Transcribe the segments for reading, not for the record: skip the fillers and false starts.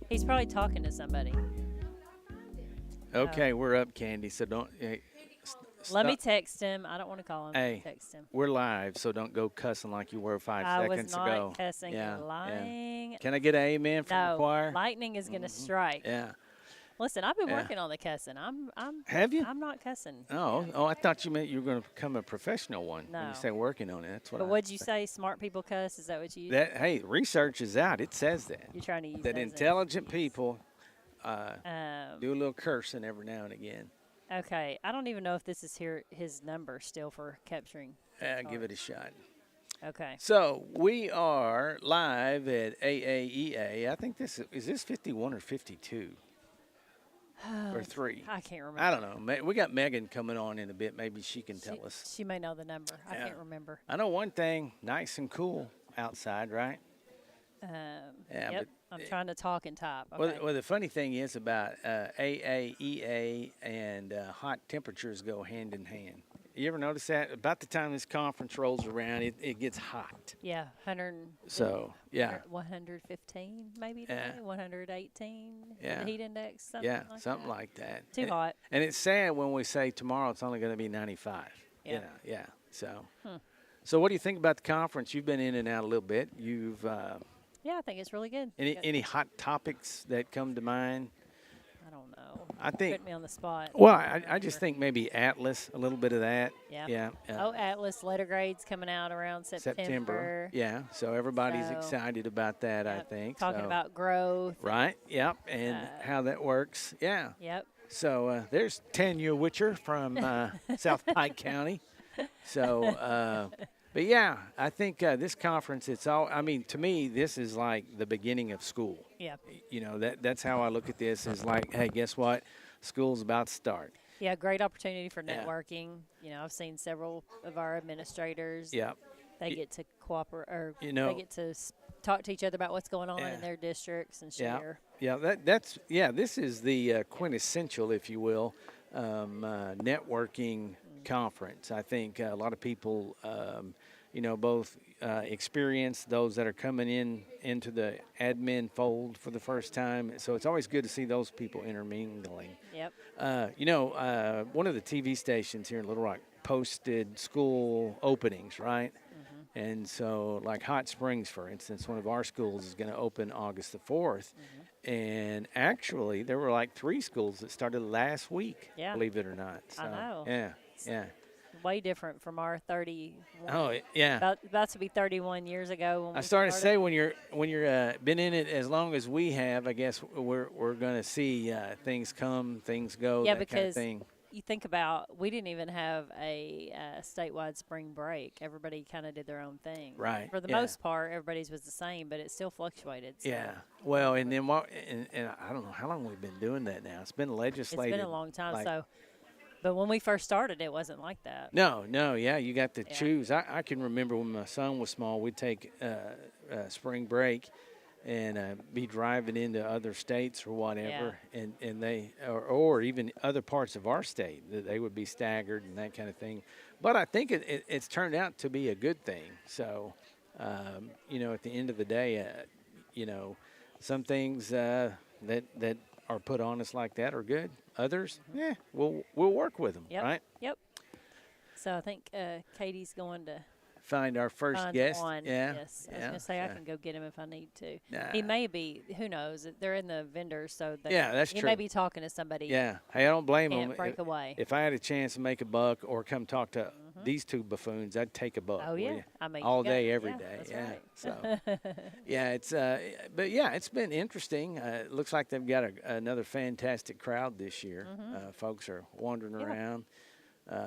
He's probably talking to somebody. Okay, we're up, Candy. So don't. Let me Stop. text him. I don't want to call him. Hey, Text him. we're live, so don't go cussing like you were five I was seconds not ago. cussing. Yeah, You're yeah. lying. Can I get an amen from the No, choir? lightning is gonna strike. Yeah, Listen, I've been yeah. working on the cussing. Have you? I'm not cussing. Oh, Yeah. oh, I thought you meant you were going to become a professional one when you No. say working on it. That's what But I what'd you expect. say? Smart people cuss? Is that what you? That hey, research is out. It says that You're trying to use that that as an intelligent excuse. people do a little cursing every now and again. Okay. I don't even know if this is here his number still for capturing. Give it a shot. Okay. So we are live at AAEA. I think is this 51 or 52 or three. I can't remember. I don't know. We got Megan coming on in a bit. Maybe she can tell us. She may know the number. I Yeah. can't remember. I know one thing: nice and cool outside, right? Um, Yeah, yep. I'm trying to talk and type. Okay. Well, the funny thing is about AAEA and hot temperatures go hand in hand. You ever notice that? About the time this conference rolls around, it gets hot. Yeah, 100. So, yeah. 115 maybe today. Yeah. 118. Yeah. The heat index. Something Yeah, like something that. like that. Too hot. And it's sad when we say tomorrow it's only going to be 95. Yeah. You know, yeah. So what do you think about the conference? You've been in and out a little bit. You've Yeah, I think it's really good. any hot topics that come to mind? I don't know. I think. Put me on the spot. Well, I just think maybe Atlas, a little bit of that. Yeah. Yeah. Oh, Atlas letter grades coming out around September. Yeah. So everybody's So, excited about that, I Yep, think. Talking So- about growth. Right. Yep. And how that works. Yeah. Yep. So there's Tanya Witcher from South Pike County. So, but yeah, I think this conference, it's all, I mean, to me, this is like the beginning of school. Yeah. You know, that's how I look at this is like, hey, guess what? School's about to start. Yeah, great opportunity for Yeah. networking. You know, I've seen several of our administrators. Yep. They get to cooperate, or You know- they get to talk to each other about what's going on Yeah. in their districts and Yeah. share. Yeah, that's this is the quintessential, if you will, networking conference. I think a lot of people, both experience those that are coming into the admin fold for the first time. So it's always good to see those people intermingling. Yep. One of the TV stations here in Little Rock posted school openings, right? And so, like Hot Springs, for instance, one of our schools is going to open August the 4th. And actually, there were like 3 schools that started last week, Yeah. believe it or not. So, I know. Yeah. Way different from our 30. Oh, yeah. About to be 31 years ago. When I we started to say when you're been in it as long as we have, I guess we're going to see things come, things go, Yeah, that kind of because thing. you think about, we didn't even have a statewide spring break. Everybody kind of did their own thing. Right, For the yeah. most part, everybody's was the same, but it still fluctuated. So. Yeah. Well, and then and I don't know how long we've been doing that now. It's been legislated. It's been a long time. like- But when we first started, it wasn't like that. No, yeah, you got to choose. I can remember when my son was small, we'd take spring break and be driving into other states or whatever, and they or even other parts of our state that they would be staggered and that kind of thing. But I think it's turned out to be a good thing. So, at the end of the day, some things that are put on us like that are good. Others, we'll work with them, Yep. right? Yep. So I think Katie's going to Find our first find guest. one. Yeah. Yes. I was going to say I can go get him if I need to. Nah. He may be. Who knows? They're in the vendors, so That's he true. may be talking to somebody. Yeah. Hey, I don't blame Can't them. break away. If I had a chance to make a buck or come talk to these 2 buffoons, I'd take a buck. Oh will yeah. ya? I mean, all you got- day, every yeah, day. That's Yeah. right. So, yeah, it's but yeah, it's been interesting. It looks like they've got another fantastic crowd this year. Folks are wandering around.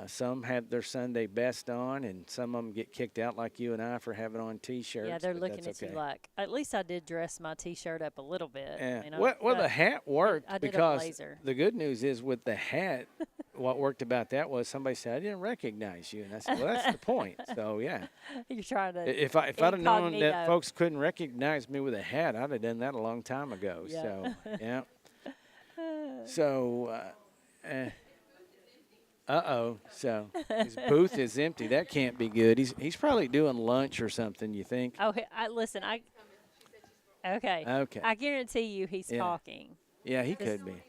Some have their Sunday best on, and some of them get kicked out like you and I for having on T-shirts. Yeah, they're but looking that's at okay. you like. At least I did dress my T-shirt up a little bit. Yeah. You know, Well, the but hat worked I did a because blazer. the good news is with the hat, what worked about that was somebody said, I didn't recognize you. And I said, well, that's the point. So, yeah. You're trying to. If I'd have known that Incognito. folks couldn't recognize me with a hat, I'd have done that a long time ago. Yeah. So, yeah. So, so his booth is empty. That can't be good. He's probably doing lunch or something, you think? Oh, listen, Okay. Okay. I guarantee you he's Yeah. talking. Yeah, he This- could be.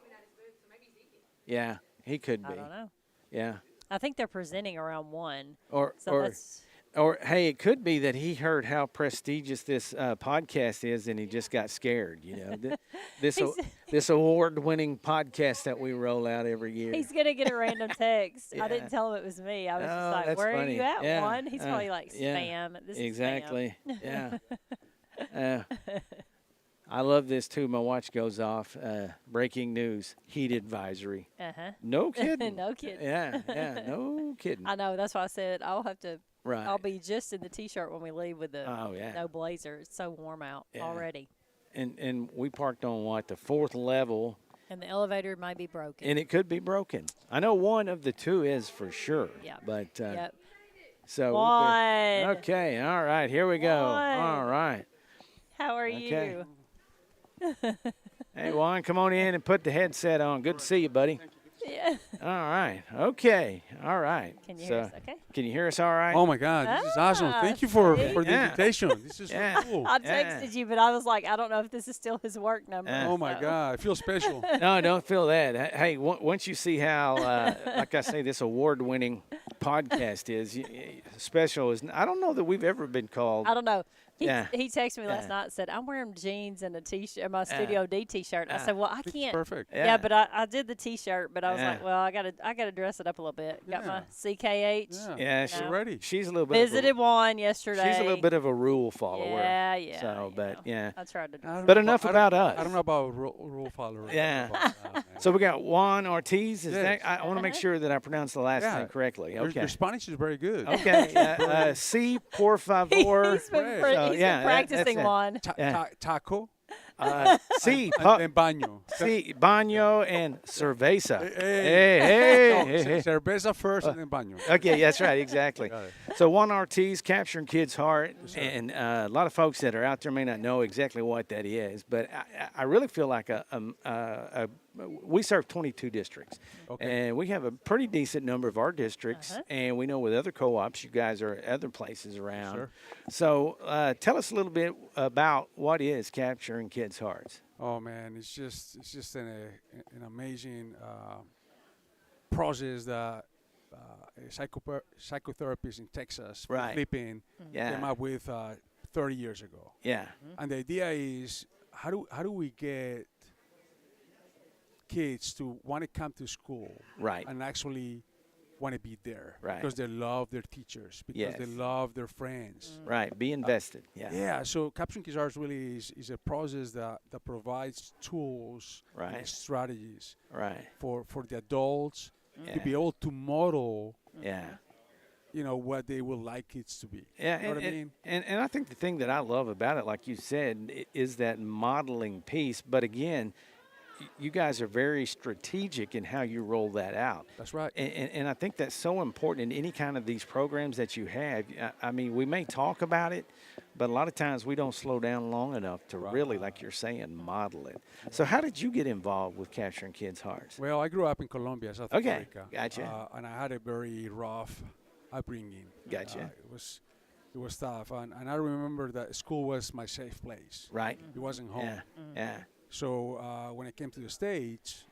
Yeah, he could I be. don't know. Yeah. I think they're presenting around 1. Or So or that's or hey, it could be that he heard how prestigious this podcast is, and he just got scared. This he's, this award-winning podcast that we roll out every year. he's going to get a random text. I Yeah. didn't tell him it was me. I was just Oh, like, that's where funny. are you at, Yeah. Juan? He's probably like, yeah. spam. This Exactly. is spam. Yeah. I love this too. My watch goes off. Breaking news: heat advisory. Uh-huh. No kidding. No kidding. Yeah. No kidding. I know. That's why I said I'll have to. Right. I'll be just in the T-shirt when we leave with the Oh yeah. no blazer. It's so warm out Yeah. already. And we parked on what, the 4th level, And the elevator might be broken. and it could be broken. I know one of the two is for sure. Yep. But Yep. so Juan. okay, all right, here we go. Juan. All right. How are Okay. you? Hey Juan, come on in and put the headset on. Good to see you, buddy. Yeah. All right. Okay. All right. Can you hear us? Okay. Can you hear us all right? Oh my God, this is awesome! Ah, Thank you for see? the Yeah. invitation. This is Yeah. so cool. I Yeah. texted you, but I was like, I don't know if this is still his work number. Yeah. Oh my so. God, I feel special. No, don't feel that. Hey, once you see how, like I say, this award-winning podcast is, special is. I don't know that we've ever been called. I don't know. Yeah. He texted me last Yeah. night and said, I'm wearing jeans and a T-shirt, my Studio D T-shirt. I Yeah. said, well, I It's can't. perfect. Yeah, but I did the T-shirt, but I was Yeah. like, well, I gotta dress it up a little bit. Got my Yeah. CKH. Yeah, Yeah, she- we're ready. she's a little bit. Visited Juan yesterday. She's a little bit of a rule follower. Yeah, yeah. So, you but know. yeah. I tried to do I don't But know enough I about don't- us. I don't know about rule follower. Yeah. Man. So we got Juan Ortiz. Is Yes. that? I want to make sure that I pronounce the last Yeah. name correctly. Your- Okay. Your Spanish is very good. Okay. Si, por favor. He's been, Right. pra- So, he's yeah, been that's practicing it. Juan. Yeah. Taco Si, and baño. si, baño and cerveza. Hey, Hey, No, hey, hey. cerveza first and then baño. Okay, that's right, exactly. Got it. So Juan Ortiz, capturing kids' heart, and a lot of folks that are out there may not know exactly what that is, but I really feel like we serve 22 districts, Okay. and we have a pretty decent number of our districts, Uh-huh. and we know with other co-ops, you guys are at other places around. Sure. So tell us a little bit about what is capturing kids' hearts. Oh man, it's just an amazing process that a psychotherapist in Texas, Right. Flipping, Yeah. came up with 30 years ago. Yeah, And the idea is how do we get kids to want to come to school right. and actually want to be there Right. because they love their teachers, because they Yes. love their friends. Right, be invested. Yeah. Yeah, so Capturing Kids Arts really is a process that provides tools Right. and strategies Right. for the adults Yeah. to be able to model, Yeah. what they would like kids to be. Yeah, You know what I mean? And I think the thing that I love about it, like you said, is that modeling piece. But again, you guys are very strategic in how you roll that out. That's right. And I think that's so important in any kind of these programs that you have. I mean, we may talk about it, but a lot of times we don't slow down long enough to really, like you're saying, model it. So how did you get involved with Capturing Kids' Hearts? Well, I grew up in Colombia, South Okay, America. gotcha. And I had a very rough upbringing. Gotcha. It was tough. And I remember that school was my safe place. Right? It wasn't home. Yeah. Yeah. So when I came to the States,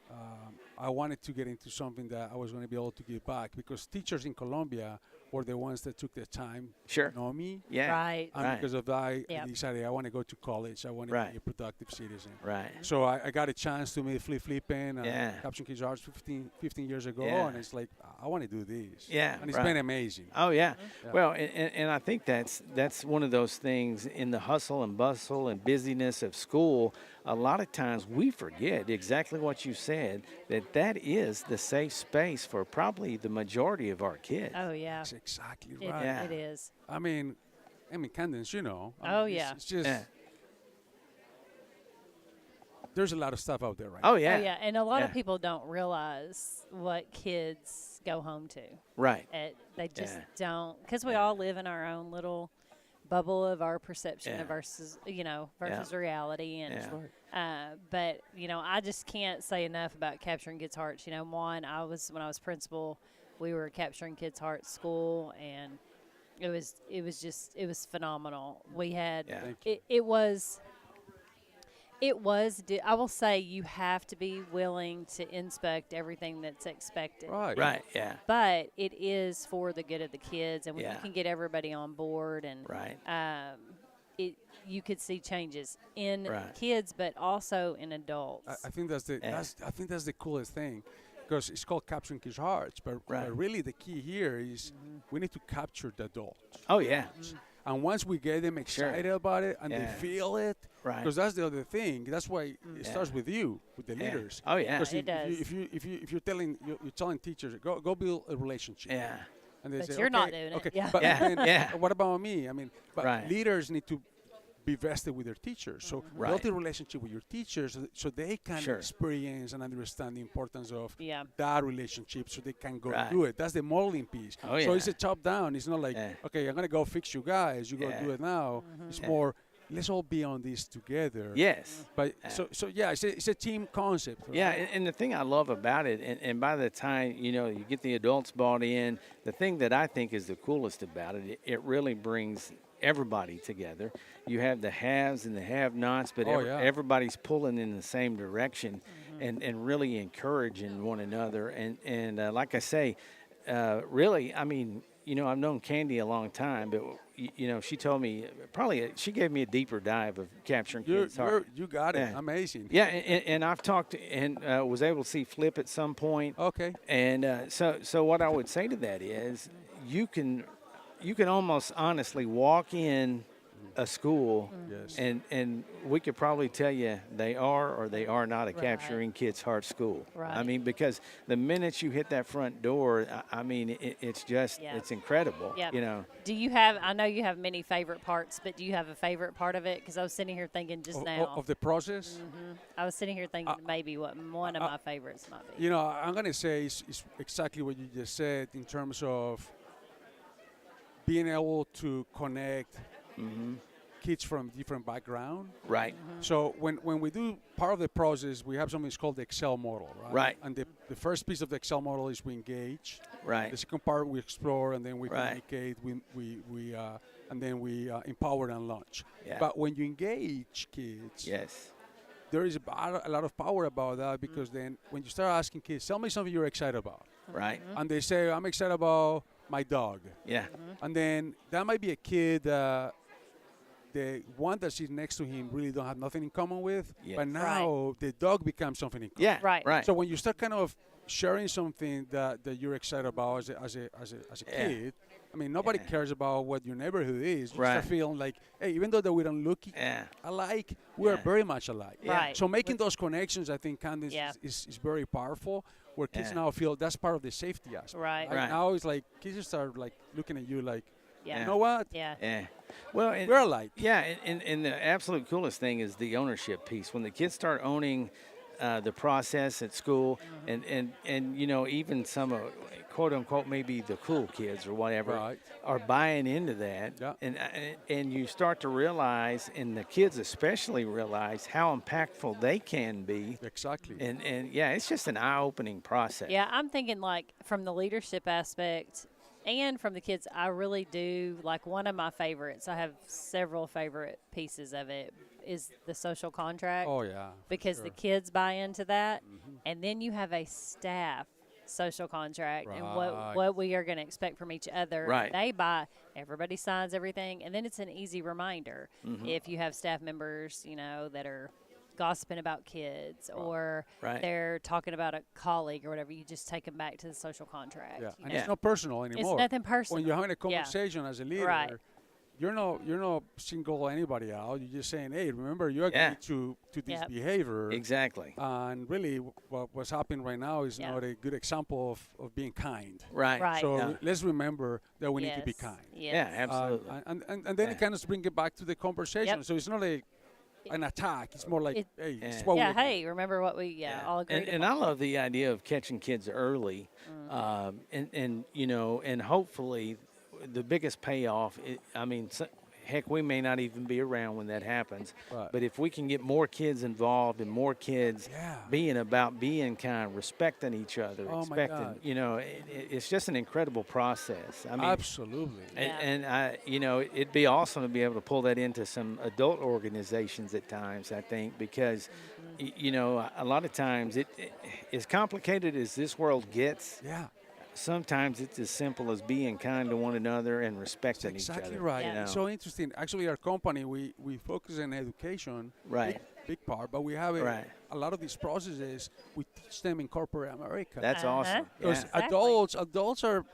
I wanted to get into something that I was going to be able to give back because teachers in Colombia were the ones that took the time Sure. to know me. Yeah. Right. And Right. because of that, I Yep. decided I want to go to college. I want to Right. be a productive citizen. Right. So I got a chance to meet Flipping and Yeah. Capturing Kids Arts 15 years ago, Yeah. and it's like I want to do this. Yeah, and it's right. been amazing. Oh yeah. Yeah. Well, and I think that's one of those things in the hustle and bustle and busyness of school. A lot of times we forget exactly what you said, that is the safe space for probably the majority of our kids. Oh yeah. That's exactly It, right. Yeah. it is. I mean, Candence, I Oh, mean, yeah. It's just Yeah. there's a lot of stuff out there right Oh Oh yeah. yeah. And a lot of Yeah. people don't realize what kids go home to. Right. They just Yeah. don't, because we all live in our own little bubble of our perception Yeah. versus reality. And Yeah. but I just can't say enough about capturing kids' hearts. One, when I was principal, we were capturing kids' hearts school, and it was phenomenal. We had Yeah. Thank you. it was It was. I will say you have to be willing to inspect everything that's expected. Right. Right. Yeah. But it is for the good of the kids, and when you Yeah. can get everybody on board, and Right. it you could see changes in Right. kids, but also in adults. I think I think that's the coolest thing, because it's called capturing kids' hearts, but, Right. but really the key here is we need to capture the adult. Oh yeah. And once we get them excited about it and Yeah. they feel it, Right. because that's the other thing. That's why it starts with you, with the Yeah. leaders. Oh yeah. 'Cause It does. if you're telling teachers go build a relationship. Yeah. And they But say, you're not okay, doing it. okay, Yeah. But Yeah. then Yeah. what about me? I mean, but Right. leaders need to be vested with their teachers. So Right. build a relationship with your teachers so they can Sure. experience and understand the importance of Yeah. that relationship, so they can go Right. do it. That's the modeling piece. Oh, So yeah. it's a top down. It's not like, Yeah. okay, I'm going to go fix you guys. You go Yeah. do it now. It's Yeah. more, let's all be on this together. Yes. But so yeah, it's a team concept. Right? Yeah, and the thing I love about it, and by the time, you get the adults bought in, the thing that I think is the coolest about it, it really brings everybody together. You have the haves and the have-nots, but Oh, yeah. everybody's pulling in the same direction and really encouraging one another. And like I say, really, I mean, I've known Candy a long time, but, she told me, she gave me a deeper dive of capturing kids' heart. You got it. Yeah. Amazing. Yeah, and I've talked and was able to see Flip at some point. Okay. And so what I would say to that is you can almost honestly walk in a school Yes. and we could probably tell you they are or they are not a Right. capturing kids' heart school. I Right. mean, because the minute you hit that front door, I mean, it's just, Yeah. it's incredible, Yeah. Do you have? I know you have many favorite parts, but do you have a favorite part of it? Because I was sitting here thinking just now. Of the process. I was sitting here thinking maybe what one of my favorites might be. I'm going to say it's exactly what you just said in terms of being able to connect kids from different background. Right. So when we do part of the process, we have something that's called the Excel model, right? Right. And the first piece of the Excel model is we engage. Right. The second part we explore, and then we Right. communicate. And then we empower and launch. Yeah. But when you engage kids, Yes. there is a lot of power about that, because then when you start asking kids, tell me something you're excited about, Right. and they say, I'm excited about my dog. Yeah. And then that might be a kid the one that sits next to him really don't have nothing in common with, Yeah. but now the dog becomes something in common. Yeah. Right. Right. So when you start kind of sharing something that you're excited about as a Yeah. kid, I mean, nobody Yeah. cares about what your neighborhood is. You Right. start feeling like, hey, even though that we don't look Yeah. alike, we are Yeah. very much alike. Yeah. Right. So making those connections, I think, Candice, Yeah. is very powerful, where kids Yeah. now feel that's part of the safety aspect. Right. Right. Now it's like kids start like looking at you like, Yeah. you know what? Yeah. Yeah. Well, and, We're alike. yeah, and the absolute coolest thing is the ownership piece. When the kids start owning the process at school, and even some of quote unquote maybe the cool kids or whatever Right. are buying into that, Yeah. and you start to realize, and the kids especially realize how impactful they can be, Exactly. and yeah, it's just an eye-opening process. Yeah, I'm thinking like from the leadership aspect and from the kids, I really do like one of my favorites. I have several favorite pieces of it is the social contract. Oh yeah. for because sure. the kids buy into that, and then you have a staff social contract and Right. what we are going to expect from each other. Right. They buy, everybody signs everything, and then it's an easy reminder if you have staff members, that are gossiping about kids or Right. they're talking about a colleague or whatever, you just take them back to the social contract. Yeah, you and know? it's not personal anymore. It's nothing personal. When you're having a Yeah. conversation as a leader, Right. you're not single anybody out. You're just saying, hey, remember you agreed Yeah. to this Yep. behavior. Exactly. And really, what's happening right now is Yeah. not a good example of being kind. Right. Right. So Yeah. let's remember that we need to be Yes. kind. Yes. Yeah, absolutely. And then Yeah. it kind of bring it back to the conversation. Yep. So it's not an attack. It's more like, It- hey, Yeah. it's what Yeah, we hey, remember what we all agreed and I love the idea of catching kids early, and hopefully the biggest payoff. heck, we may not even be around when that happens. Right. But if we can get more kids involved and more kids being kind, respecting each other, Oh, my expecting, God. you know, it's just an incredible process. I mean, Absolutely. and I, you know, it'd be awesome to be able to pull that into some adult organizations at times, I think, because, you know, a lot of times as complicated as this world gets, Yeah. sometimes it's as simple as being kind to one another and respecting each Exactly other. right. You know? It's so interesting. Actually, our company, we focus on education. Right. Big part, but we have Right. a lot of these processes we teach them in corporate America. That's awesome. Because Yeah. Exactly. adults are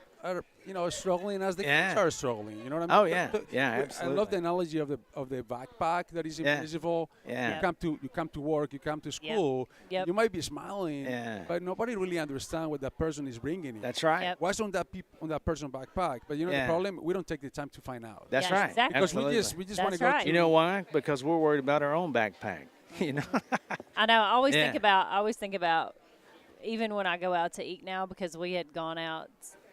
you know, struggling as the kids Yeah. are struggling. You know what I mean? Oh, yeah. Yeah, I love absolutely. the analogy of the backpack that is Yeah. invisible. Yeah. You come to work, you come to school. Yep. You might be smiling, Yeah. but nobody really understands what that person is bringing in. That's right. Yep. What's on that person's backpack? But you know Yeah. the problem, we don't take the time to find out. That's Yes, right. exactly. Because Absolutely. we just That's want to go right. to You know why? Because we're worried about our own backpack. You know. I know. I always Yeah. think about even when I go out to eat now, because we had gone out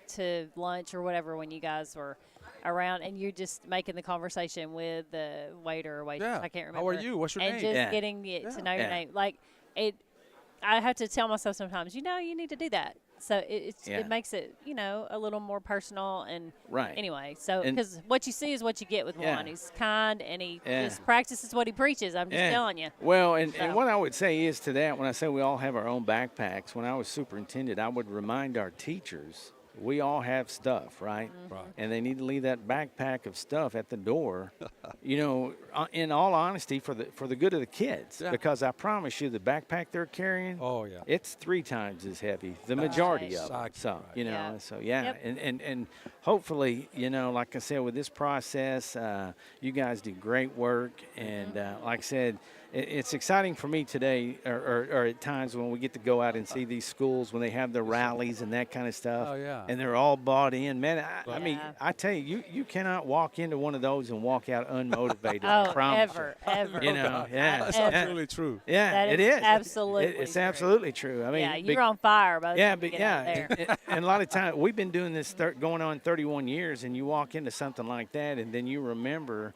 to lunch or whatever when you guys were around, and you're just making the conversation with the waiter or waitress. Yeah. I can't remember. How are you? What's your and name? just Yeah. getting it to know your Yeah. name. Like it, I have to tell myself sometimes, you know, you need to do that. So Yeah. it makes it, you know, a little more personal and Right. anyway. So And- because what you see is what you get with Yeah. one. He's kind and he Yeah. just practices what he preaches. I'm just Yeah. telling you. Well, and So. what I would say is to that, when I say we all have our own backpacks, when I was superintendent, I would remind our teachers we all have stuff, right? Right. And they need to leave that backpack of stuff at the door, you know, in all honesty, for the good of the kids. Yeah. Because I promise you, the backpack they're carrying, Oh yeah. it's 3 times as heavy, the majority of them. Exactly So, right. you know, Yeah. so yeah. Yep. And hopefully, you know, like I said, with this process, you guys do great work. And like I said, it's exciting for me today, or at times when we get to go out and see these schools when they have their rallies and that kind of stuff. Oh, yeah. And they're all bought in. Man, I mean, Yeah. I tell you cannot walk into one of those and walk out unmotivated. Oh, I promise ever, you. ever. You know, yeah. That's Ever. absolutely true. Yeah, That it is is. absolutely It's true. absolutely true. I mean, Yeah, big- you're on fire by the yeah, time but you get out yeah, there. and a lot of times we've been doing this going on 31 years, and you walk into something like that, and then you remember,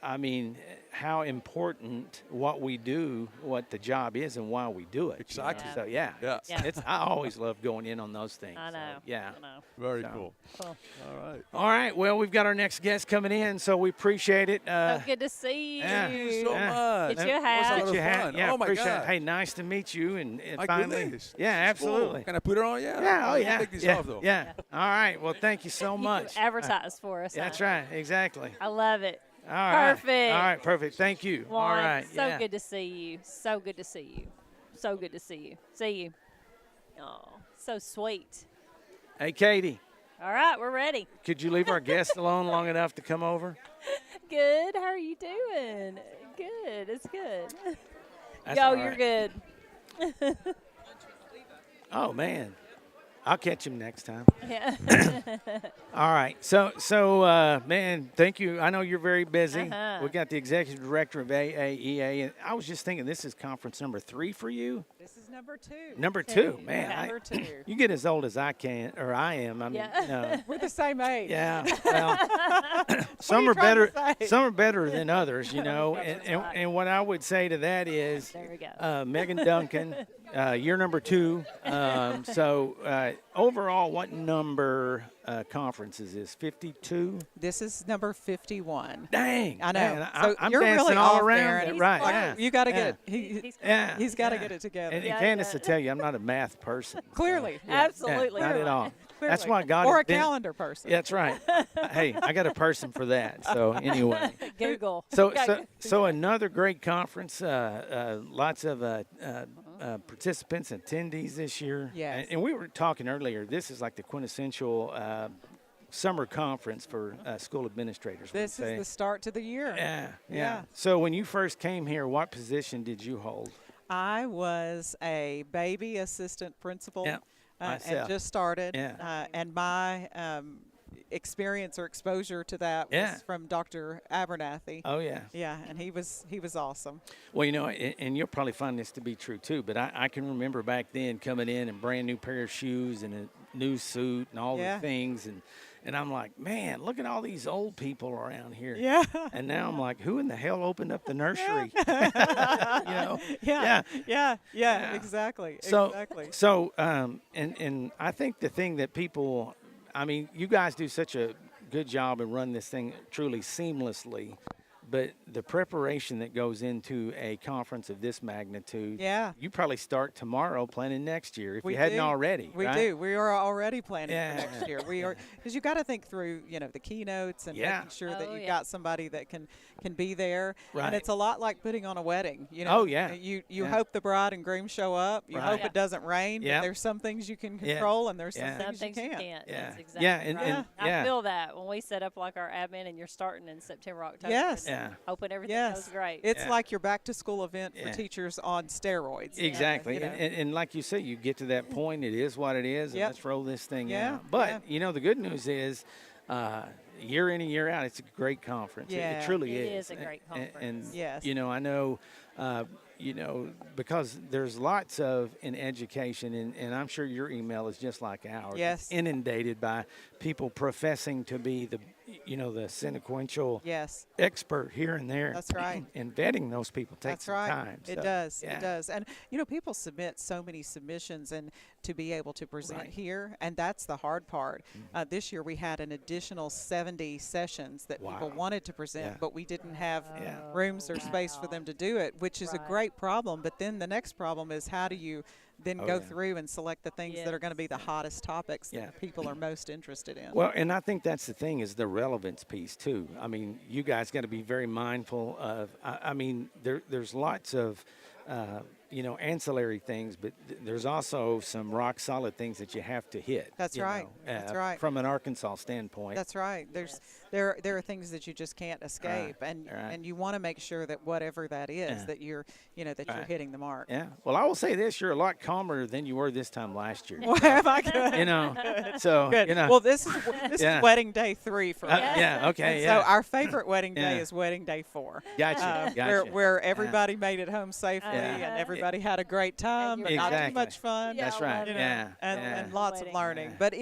I mean, how important what we do, what the job is, and why we do it. you know? Exactly. So yeah, Yeah. Yeah. I always love going in on those things. I so, know. yeah. I know. Very So. cool. Cool. All right. All right. Well, we've got our next guest coming in, so we appreciate it. So good to see you. yeah. Thank you so Yeah. much. Get you a That was hat. a lot Get of your hat. fun. Yeah, Oh my appreciate God. it. Hey, nice to meet you, and My finally, goodness. yeah, This is cool. absolutely. Can I put it on? Yeah. Yeah, oh I'll yeah, Take this yeah, off though. yeah. All right. Well, thank you so You much. advertise for us. That's huh? right. Exactly. I love it. All right. Perfect. All right. Perfect. Thank you. All Juan, right. so yeah. good to see you. So good to see you. So good to see you. See you. Oh, so sweet. Hey, Katie, All right, we're ready. could you leave our guest alone long enough to come over? Good. How are you doing? Good. It's good. That's Yo, all you're right. good. Oh man, I'll catch him next time. Yeah. All right. So, man, thank you. I know you're very busy. Uh-huh. We got the executive director of AAEA, and I was just thinking, this is conference number 3 for you. This is number 2. Number 2, man. Number 2. You get as old as I am. I mean, Yeah. you know, We're the same age. yeah. Well, some you are trying to better. say? Some are better than others, you know. That's and, right. and what I would say to that is, There we go. Megan Duncan, you're number 2. So overall, what number conference is this? 52. This is number 51. Dang. I know. Man, So I'm you're dancing really all off around there, it. and Right. like, Yeah. You got to yeah. get it. He's Yeah. He's got to yeah. get it together. And Yeah, Candace yeah. will tell you I'm not a math person. Clearly. Yeah, Absolutely. not at all. That's Clearly. why God Or a invented- calendar person. Yeah, that's right. Hey, I got a person for that. So anyway, Google. so another great conference. Lots of participants, attendees this year. Yes. And we were talking earlier. This is like the quintessential summer conference for school administrators. we'd This say. is the start to the year. Yeah. Yeah. So when you first came here, what position did you hold? I was a baby assistant principal Yeah, myself. and just started. Yeah. And my experience or exposure to that was Yeah. from Dr. Abernathy. Oh yeah. Yeah, and he was awesome. Well, you know, and you'll probably find this to be true too, but I can remember back then coming in and brand new pair of shoes and a new suit and all Yeah. the things. And I'm like, man, look at all these old people around here. Yeah. And now I'm like, who in the hell opened up the nursery? Yeah. Yeah. Yeah. Exactly. So, Exactly. and I think the thing that people, I mean, you guys do such a good job and run this thing truly seamlessly. But the preparation that goes into a conference of this magnitude, Yeah. you probably start tomorrow planning next year if We you hadn't do. already. We right? do. We are already planning Yeah. for next year. We are, because you got to think through, the keynotes and Yeah. making sure that Oh, you've yeah. got somebody that can be there. Right. And it's a lot like putting on a wedding. Oh, yeah. You Yeah. hope the bride and groom show up. You Right. hope Yeah. it doesn't rain. Yeah. But there's some things you can Yeah. control, and there's Yeah. some Some things you can't. can't. Yeah. That's exactly Yeah, and- right. and- I yeah. feel that when we set up like our admin and you're starting in September, October. Yes. and Yeah. Hoping everything Yes. goes great. It's Yeah. like your back to school event for Yeah. teachers on steroids. Exactly. You know. And like you say, you get to that point, it is what it is, and Yep. let's roll this thing Yeah, out. But, yeah. the good news is, year in and year out, it's a great conference. It Yeah. truly It is. is a great And, conference. Yes. I know, because there's lots of in education, and I'm sure your email is just like ours. Yes. It's inundated by people professing to be the sequential Yes. expert here and there. That's right. And vetting those people takes That's some right. time. It so, does. yeah. It does. And people submit so many submissions, and to be able to present Right. here, and that's the hard part. This year we had an additional 70 sessions that people Wow. wanted to present, Yeah. but we didn't have Yeah. rooms or space for Wow. them to do it, which is a Right. great problem. But then the next problem is, how do you then Oh, go yeah. through and select the things that are going to be the hottest topics Yeah. that people are most interested in? Well, and I think that's the thing is the relevance piece too. I mean, you guys got to be very mindful of. I mean, there's lots of, ancillary things, but there's also some rock solid things that you have to hit. That's right. That's right. From an Arkansas standpoint. That's right. There are things that you just can't escape, and right. you want to make sure that whatever that is, Yeah. that you're you're Right. hitting the mark. Yeah. Well, I will say this: you're a lot calmer than you were this time last year. Well, am I good? So Good. you know. Well, this is Yeah. wedding day 3 for us. Yeah. Okay. And Yeah. So our favorite wedding day Yeah. is wedding day 4. Gotcha. Gotcha. Where everybody made it home safely Yeah. and everybody had a great time, but not too Exactly. much fun. That's Yeah, right. love it. Yeah. And, yeah. and lots of Wedding. learning. Yeah. But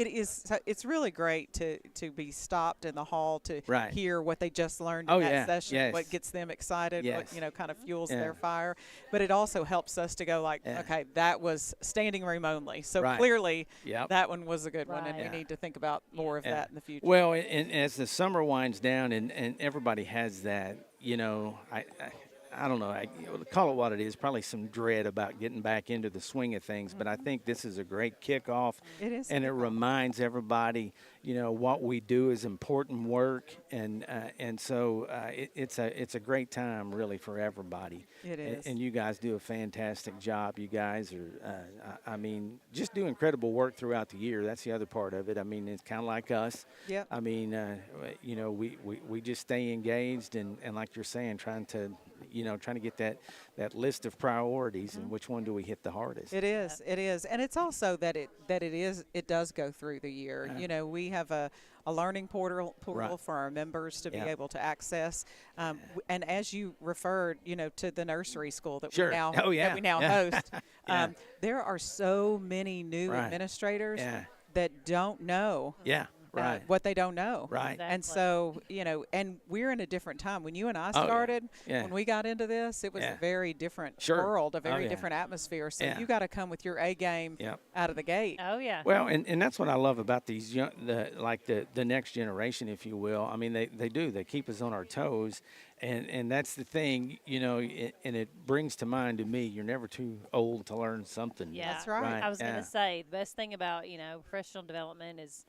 it's really great to be stopped in the hall to Right. hear what they just learned Oh, in that yeah. session, Yes. what gets them excited, Yes. what kind of fuels Yeah. their fire. But it also helps us to go like, Yeah. okay, that was standing room only. So Right. clearly Yep. that one was a good one, and Right. we Yeah. need to think about more of Yeah. that in the future. Well, and as the summer winds down and everybody has that, I don't know, I call it what it is, probably some dread about getting back into the swing of things, but I think this is a great kickoff. It is And it kickoff. reminds everybody, what we do is important work, and so it's a great time really for everybody. It is. And you guys do a fantastic job. You guys are, I mean, just do incredible work throughout the year. That's the other part of it. I mean, it's kind of like us. Yep. I mean, we just stay engaged and like you're saying, trying to get that list of priorities and which one do we hit the hardest. It is. It is, and it's also that it does go through the year. We have a learning portal Right. for our members to be Yeah. able to access. And as you referred, to the nursery school that Sure. we now Oh, yeah. that we now Yeah. host, Yeah. There are so many new Right. administrators Yeah. that don't know Yeah. Right. what they don't know. Right. Exactly. And so, and we're in a different time. When you and I Oh, yeah. started, Yeah. when we got into this, it was Yeah. a very different Sure. world, a Oh, very yeah. different atmosphere. So Yeah. you got to come with your A game Yep. out of the gate. Oh yeah. Well, and that's what I love about these young, the next generation, if you will. I mean, they keep us on our toes, and that's the thing, and it brings to mind to me, you're never too old to learn something. Yeah. That's right. I was going yeah. to say the best thing about professional development is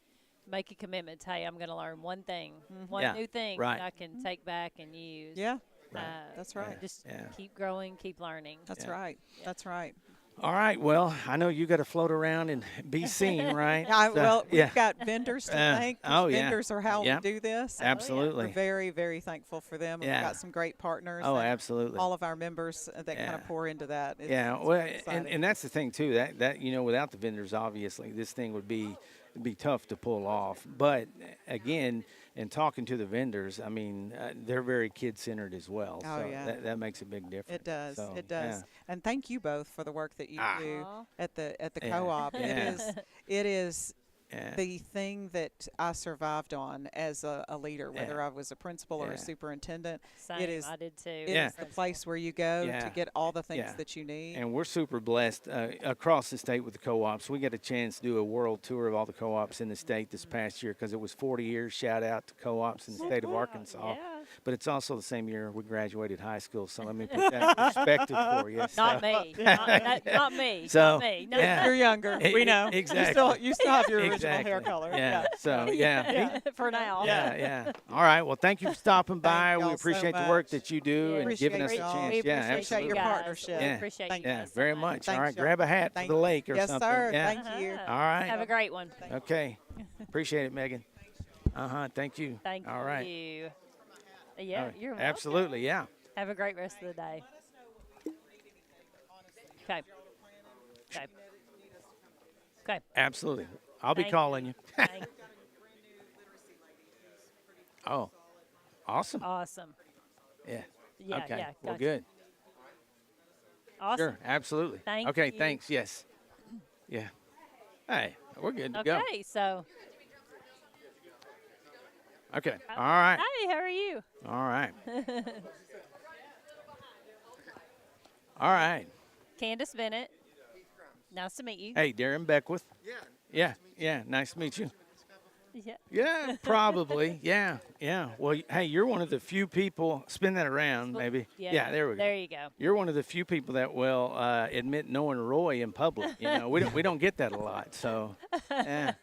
make a commitment to, hey, I'm going to learn one thing, one Yeah, new thing right. that I can take back and use. Yeah, Right. that's right. Just Yeah. keep growing, keep learning. That's Yeah. right. That's right. All right. Well, I know you got to float around and be seen, right? So, Well, yeah. we've got vendors to thank. 'Cause oh, yeah. vendors are how Yeah. we do this. Absolutely. We're very, very thankful for them. Yeah. We've got some great partners. Oh, and absolutely. all of our members that kind Yeah. of pour into that. Yeah, It's well, very exciting. and that's the thing too. That without the vendors, obviously, this thing would be tough to pull off. But again, in talking to the vendors, I mean, they're very kid centered as well. Oh, so yeah. that makes a big difference. It does. So, It does. yeah. And thank you both for the work that you do Aw. at the Yeah. co-op. Yeah. It is Yeah. the thing that I survived on as a leader, whether I was a principal or Yeah. a superintendent. Same. It is I did too. it Yeah. is the place where you go Yeah. to get all the things Yeah. that you need. And we're super blessed across the state with the co-ops. We got a chance to do a world tour of all the co-ops in the state this past year because it was 40 years. Shout out to co-ops in the state of Arkansas. Yeah. But it's also the same year we graduated high school, so let me put that in perspective for you. Not So- me. Not me. So, not me. No. yeah. You're younger. We know. Exactly. You still have your original Exactly. hair color. Yeah. So yeah. For now. Yeah. All right. Well, thank you for stopping by. y'all We so appreciate the work much. that you do and Appreciate giving us a y'all. chance. We Yeah, appreciate Appreciate your absolutely. you guys. partnership. We Yeah. appreciate Thank you Yeah, guys so very much. All Thanks, right, y'all. grab a hat Thank for the lake or Yes, something. sir. Yeah. Thank you. All right. Have a great one. Okay. Appreciate it, Megan. Thank you. Thank All right. you. Yeah, All right. you're welcome. Absolutely. Yeah. Have a great rest of the day. Okay. Okay. Okay. Absolutely. I'll be Thank calling you. Thank- Oh, awesome. awesome. Yeah. Yeah. Okay. Yeah. Well, gotcha. good. Awesome. Sure. Absolutely. Thank okay. you. Thanks. Yes. Yeah. Hey, we're good to go. Okay. So, Okay. All right. hey, how are you? All right. All right. Candace Bennett. Nice to meet you. Hey, Darren Beckwith. Yeah. Nice to meet you. Yeah. Yeah, probably. Yeah. Well, hey, you're one of the few people. Spin that around, maybe. Yeah, there we go. There you go. You're one of the few people that will admit knowing Roy in public. You know, we don't get that a lot. So, yeah.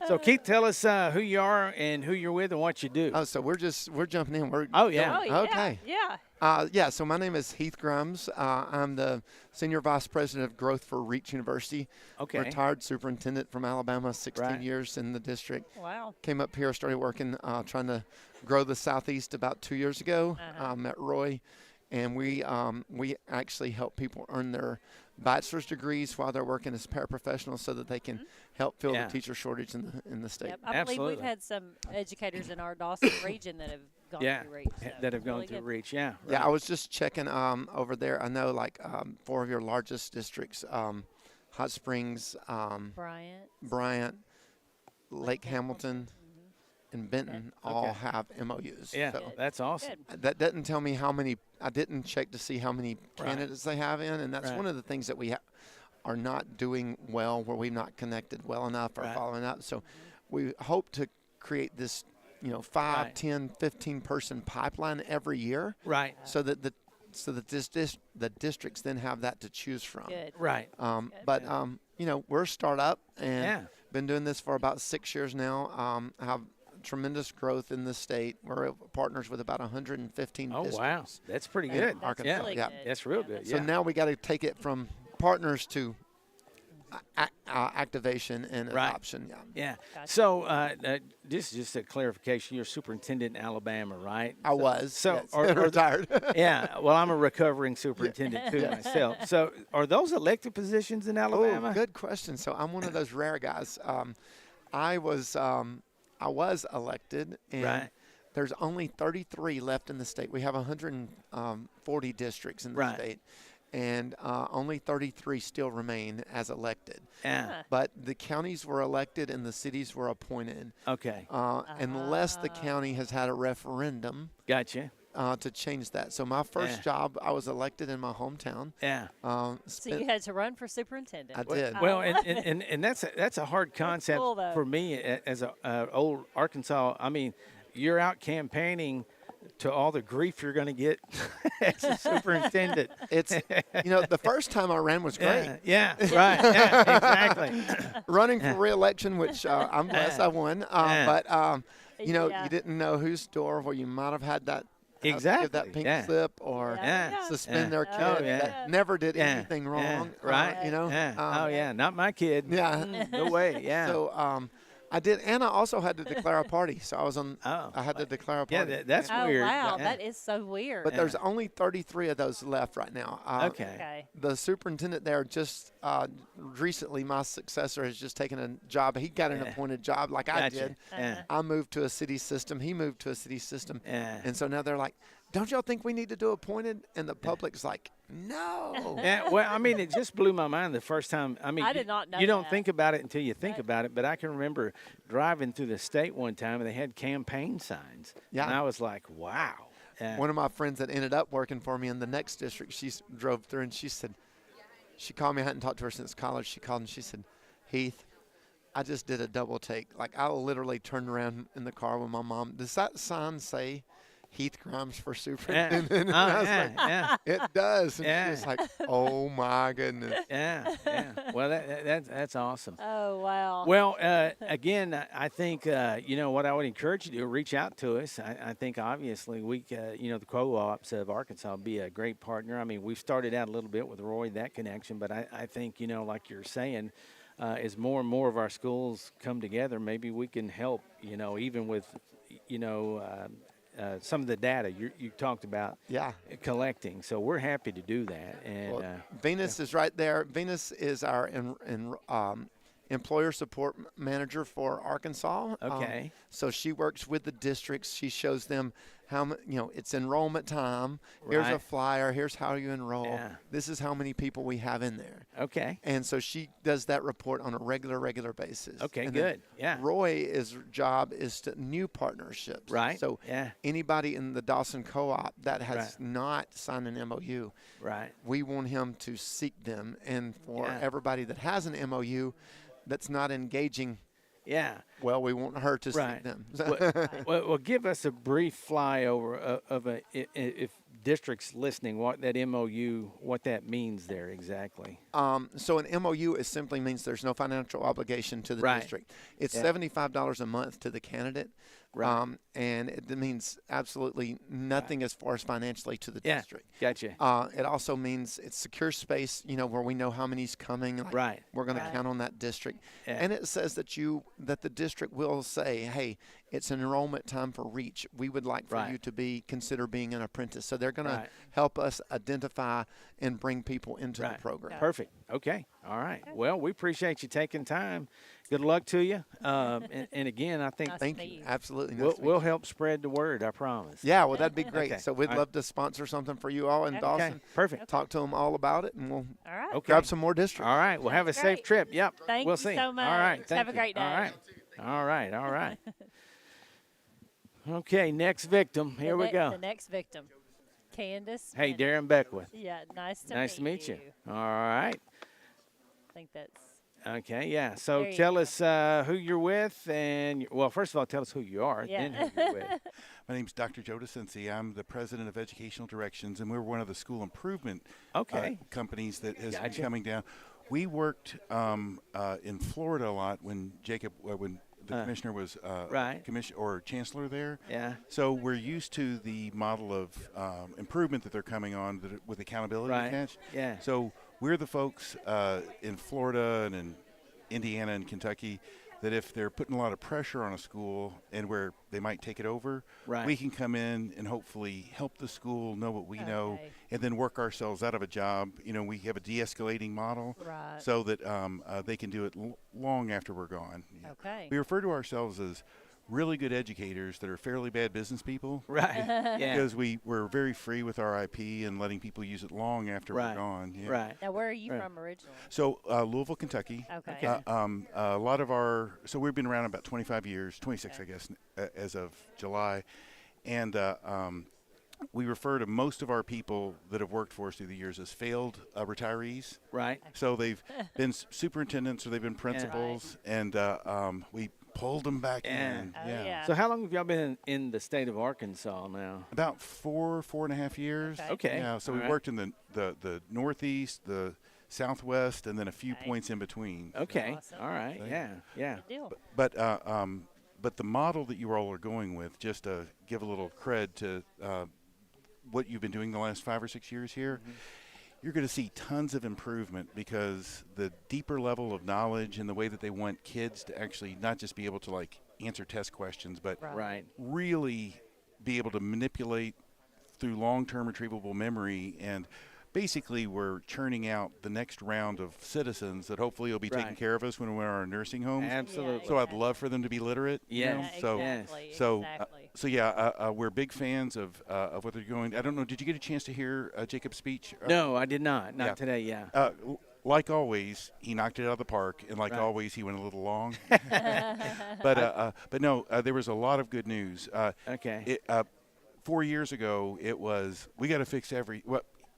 So Keith, tell us who you are and who you're with and what you do. Oh, so we're jumping in. Oh, yeah. Oh, yeah. Okay. Yeah. So my name is Heath Grimes. I'm the Senior Vice President of Growth for Reach University. Okay. Retired superintendent from Alabama, 16 Right. years in the district. Wow. Came up here, started working, trying to grow the Southeast about 2 years ago. Met Roy, and we actually help people earn their bachelor's degrees while they're working as paraprofessionals so that they can help fill Yeah. the teacher shortage in the state. Yep. I believe Absolutely. we've had some educators in our Dawson region that have gone Yeah, through Reach. So that have gone really through good. Reach. Yeah. Yeah, right. I was just checking over there. I know like 4 of your largest districts, Hot Springs, Bryant, Lake Hamilton, and Benton all Okay. have MOUs. Yeah, So that's awesome. Good. that doesn't tell me how many. I didn't check to see how many Right. candidates they have in, and that's Right. one of the things that we are not doing well, where we've not connected well enough or Right. following up. So we hope to create this, 5, Right. 10, 15 person pipeline every year, Right. so that the districts then have that to choose from. Good. Right. But we're a startup and Yeah. been doing this for about 6 years now. Have tremendous growth in the state. We're partners with about 115 Oh, districts. wow. That's pretty And good. Arkansas, Yeah. Really yeah. good. That's real Yeah, good. So Yeah. now we got to take it from partners to activation and Right. adoption. Yeah. Yeah. Gotcha. So this is just a clarification. You're superintendent in Alabama, right? I was. So yes. are retired. yeah. Well, I'm a recovering superintendent too myself. So are those elected positions in Alabama? Oh, good question. So I'm one of those rare guys. I was elected, and Right. there's only 33 left in the state. We have 140 districts in the Right. state, and only 33 still remain as elected. Yeah. But the counties were elected and the cities were appointed, Okay. unless the county has had a referendum Gotcha. to change that. So my first Yeah. job, I was elected in my hometown. Yeah. So Spent- you had to run for superintendent. I did. Well, and that's a hard concept cool, though. for me as a old Arkansas. I mean, you're out campaigning to all the grief you're going to get as a superintendent. It's the first time I ran was great. Yeah. Right. Yeah. Exactly. Running for re-election, which I'm blessed I won. But Yeah. you didn't know whose door where you might have had that. Give Exactly. that pink Yeah. slip or Yeah. suspend their kid Oh, yeah. that never did Yeah. anything wrong. Yeah. Right. Yeah. Oh yeah. Not my kid. Yeah. No way. Yeah. So I did, and I also had to declare a party. So I was on. Oh. I had to declare a Yeah. party. That's Oh weird. wow, Yeah. that is so weird. But there's only 33 of those left right now. Okay. okay. The superintendent there just recently, my successor has just taken a job. He got an Yeah. appointed job like I Gotcha. did. Yeah. I moved to a city system. He moved to a city system. Yeah. And so now they're like, don't y'all think we need to do appointed? And the public's like, no. Yeah, well, I mean, it just blew my mind the first time. I mean, I did not know you don't that. think about it until you think about it. But I can remember driving through the state one time, and they had campaign signs. Yeah. And I was like, wow. One of my friends that ended up working for me in the next district, she drove through and she said, she called me. I hadn't talked to her since college. She called and she said, Heath, I just did a double take. Like, I literally turned around in the car with my mom. Does that sign say Heath Grimes for superintendent? And I was like, it does. And she was like, oh, my goodness. Yeah. Well, that's awesome. Oh, wow. Well, again, I think, what I would encourage you to do, reach out to us. I think, obviously, the co-ops of Arkansas would be a great partner. I mean, we've started out a little bit with Roy, that connection, but I think, like you're saying, as more and more of our schools come together, maybe we can help, even with, some of the data you talked about collecting. So we're happy to do that. And Venus is right there. Venus is our employer support manager for Arkansas. Okay. So she works with the districts. She shows them how, it's enrollment time. Here's a flyer. Here's how you enroll. Yeah. This is how many people we have in there. Okay. And so she does that report on a regular basis. Okay, and good. Yeah. Roy's job is to new partnerships. Right. So anybody in the Dawson Co-op that has not signed an MOU, we want him to seek them. And for everybody that has an MOU that's not engaging, well, we want her to seek them. Well, give us a brief flyover of if districts listening, what that MOU, what that means there exactly. So an MOU simply means there's no financial obligation to the district. It's $75 a month to the candidate. And it means absolutely nothing as far as financially to the district. Gotcha. It also means it's secure space, where we know how many's coming. We're going to count on that district. And it says that the district will say, hey, it's an enrollment time for reach. We would like for you to consider being an apprentice. So they're going to help us identify and bring people into the program. Perfect. Okay. All right. Well, we appreciate you taking time. Good luck to you. And again, I think thank you. Absolutely. We'll help spread the word, I promise. Yeah, well, that'd be great. Okay. So we'd love to sponsor something for you all in Dawson. Okay. Perfect. Talk to them all about it, and we'll Okay. grab some more districts. All right. Well, have a safe trip. Yep. Thank we'll you see. so much. All right. Have a great day. All right. Okay, next victim. Here we go. The next victim, Candace. Hey, Darren Beckwith. Yeah, nice to meet you. All right. I think that's okay. Yeah. So there you tell go. us who you're with, and first of all, tell us who you are, then who you're with. My name's Dr. Joe DeCinci. I'm the president of Educational Directions, and we're one of the school improvement companies that has been coming down. We worked in Florida a lot when the commissioner was chancellor there. Yeah. So we're used to the model of improvement that they're coming on with accountability attached. Yeah. So we're the folks in Florida and in Indiana and Kentucky that if they're putting a lot of pressure on a school and where they might take it over, we can come in and hopefully help the school know what we know and then work ourselves out of a job. We have a de-escalating model so that they can do it long after we're gone. okay. We refer to ourselves as really good educators that are fairly bad business people. Because we're very free with our IP and letting people use it long after we're gone. Now, where are you from originally? So Louisville, Kentucky. Okay. A lot of so we've been around about 25 years, 26 I guess, as of July. And we refer to most of our people that have worked for us through the years as failed retirees. So they've been superintendents or they've been principals, and we pulled them back in. So how long have y'all been in the state of Arkansas now? About 4.5 years. Okay. Yeah. So we worked in the Northeast, the Southwest, and then a few points in between. Okay. Awesome. All right. Yeah. Good deal. But the model that you all are going with, just to give a little cred to what you've been doing the last 5 or 6 years here, you're going to see tons of improvement because the deeper level of knowledge and the way that they want kids to actually not just be able to answer test questions, but really be able to manipulate through long-term retrievable memory and basically we're churning out the next round of citizens that hopefully will be taking care of us when we're in our nursing homes. Absolutely. So I'd love for them to be literate. Yes. We're big fans of what they're going. I don't know. Did you get a chance to hear Jacob's speach? No, I did not. Not today. Yeah. Like always, he knocked it out of the park, and like always, he went a little long. But no, there was a lot of good news. 4 years ago, it was we got to fix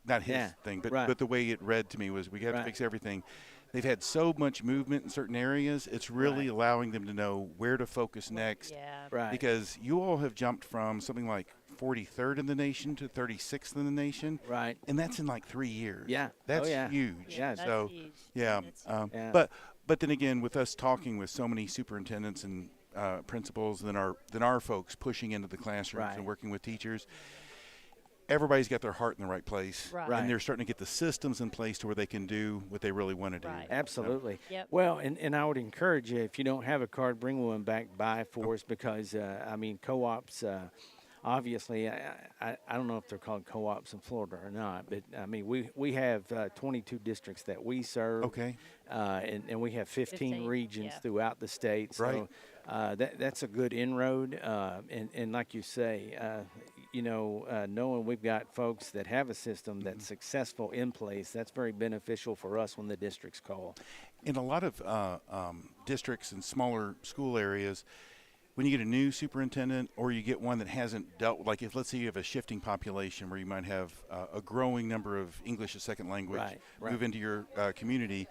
not his thing, but the way it read to me was we got to fix everything. They've had so much movement in certain areas, it's really allowing them to know where to focus next. Yeah. Because you all have jumped from something like 43rd in the nation to 36th in the nation. Right. And that's in like 3 years. Yeah. That's huge. Yeah. That's huge. Yeah. But then again, with us talking with so many superintendents and principals than our folks pushing into the classrooms and working with teachers, everybody's got their heart in the right place, and they're starting to get the systems in place to where they can do what they really want to do. Absolutely. So. Yep. Well, and I would encourage you, if you don't have a card, bring one back by for us because, co-ops, obviously, I don't know if they're called co-ops in Florida or not, but, we have 22 districts that we serve. Okay. And we have 15 regions throughout the state. So that's a good inroad. And like you say, knowing we've got folks that have a system that's successful in place, that's very beneficial for us when the districts call. In a lot of districts and smaller school areas, when you get a new superintendent or you get one that hasn't dealt, like if let's say you have a shifting population where you might have a growing number of English as second language move into your community,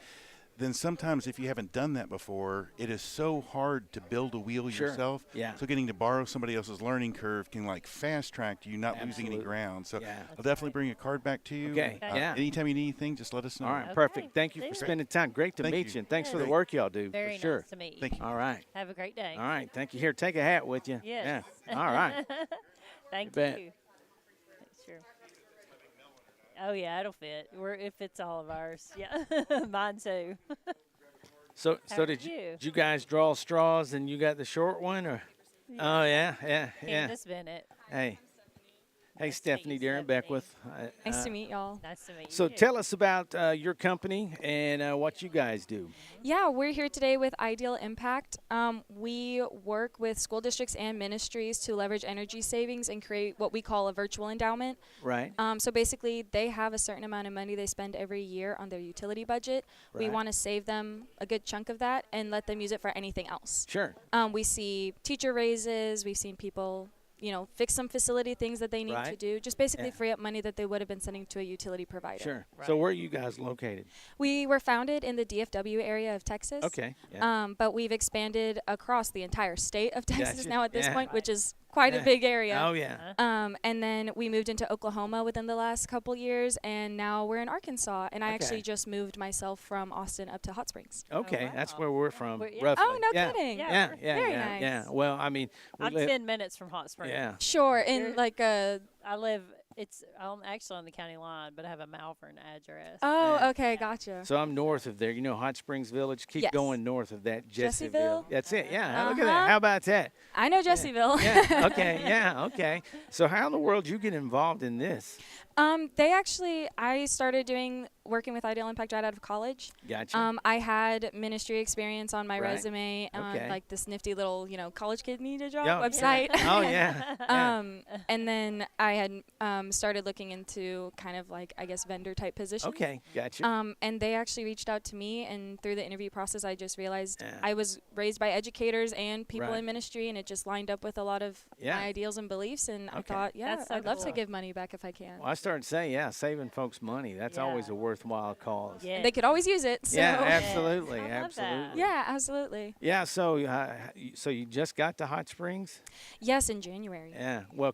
then sometimes if you haven't done that before, it is so hard to build a wheel yourself. Yeah. So getting to borrow somebody else's learning curve can like fast track you, not losing any ground. So I'll definitely bring a card back to you. Okay. Anytime you need anything, just let us know. All right. Perfect. Thank you for spending time. Great to meet you. And thanks for the work y'all do. Very for sure. nice to meet you. Thank you. All right. Have a great day. All right. Thank you. Here, take a hat with you. Yes. Yeah. All right. Thank bet. you. Sure. Oh yeah, it'll fit. It fits all of ours. Yeah, mine too. So did you guys draw straws and you got the short one or? Oh yeah. Candace Bennett. Hey, Stephanie Darren Beckwith. Nice to meet y'all. Nice to meet you. So tell us about your company and what you guys do. Yeah, we're here today with Ideal Impact. We work with school districts and ministries to leverage energy savings and create what we call a virtual endowment. Right. So basically, they have a certain amount of money they spend every year on their utility budget. Right. We want to save them a good chunk of that and let them use it for anything else. Sure. We see teacher raises. We've seen people fix some facility things that they need to do. Just basically free up money that they would have been sending to a utility provider. Sure. Right. So where are you guys located? We were founded in the DFW area of Texas. Okay. Yeah. But we've expanded across the entire state of Texas now at this point, which is quite a big area. Oh, yeah. And then we moved into Oklahoma within the last couple years, and now we're in Arkansas. And I actually just moved myself from Austin up to Hot Springs. Okay. Wow. That's where we're from, roughly. Oh, no kidding. Yeah. Very nice. Yeah. Well, I mean, I'm 10 minutes from Hot Springs. Yeah. Sure. In like a... I live... I'm actually on the county line, but I have a Malvern address. Oh, okay, gotcha. So I'm north of there. You know Hot Springs Village? Keep going north of that, Jessieville. That's it. Yeah, look at that. How about that? I know Jessieville. Yeah, okay, okay. So how in the world did you get involved in this? I started working with Ideal Impact right out of college. Gotcha. I had ministry experience on my resume on like this nifty little, college kid need a job website. Oh, yeah. And then I had started looking into kind of like, I guess, vendor type positions. Okay, gotcha. And they actually reached out to me, and through the interview process, I just realized I was raised by educators and people in ministry, and it just lined up with a lot of my ideals and beliefs, and I thought, I'd love to give money back if I can. Well, I started saying, saving folks money, that's always a worthwhile cause. Yeah. They could always use it. So. Yeah, absolutely, I love that. Yeah, absolutely. Yeah, so you just got to Hot Springs? Yes, in January. Yeah. Well,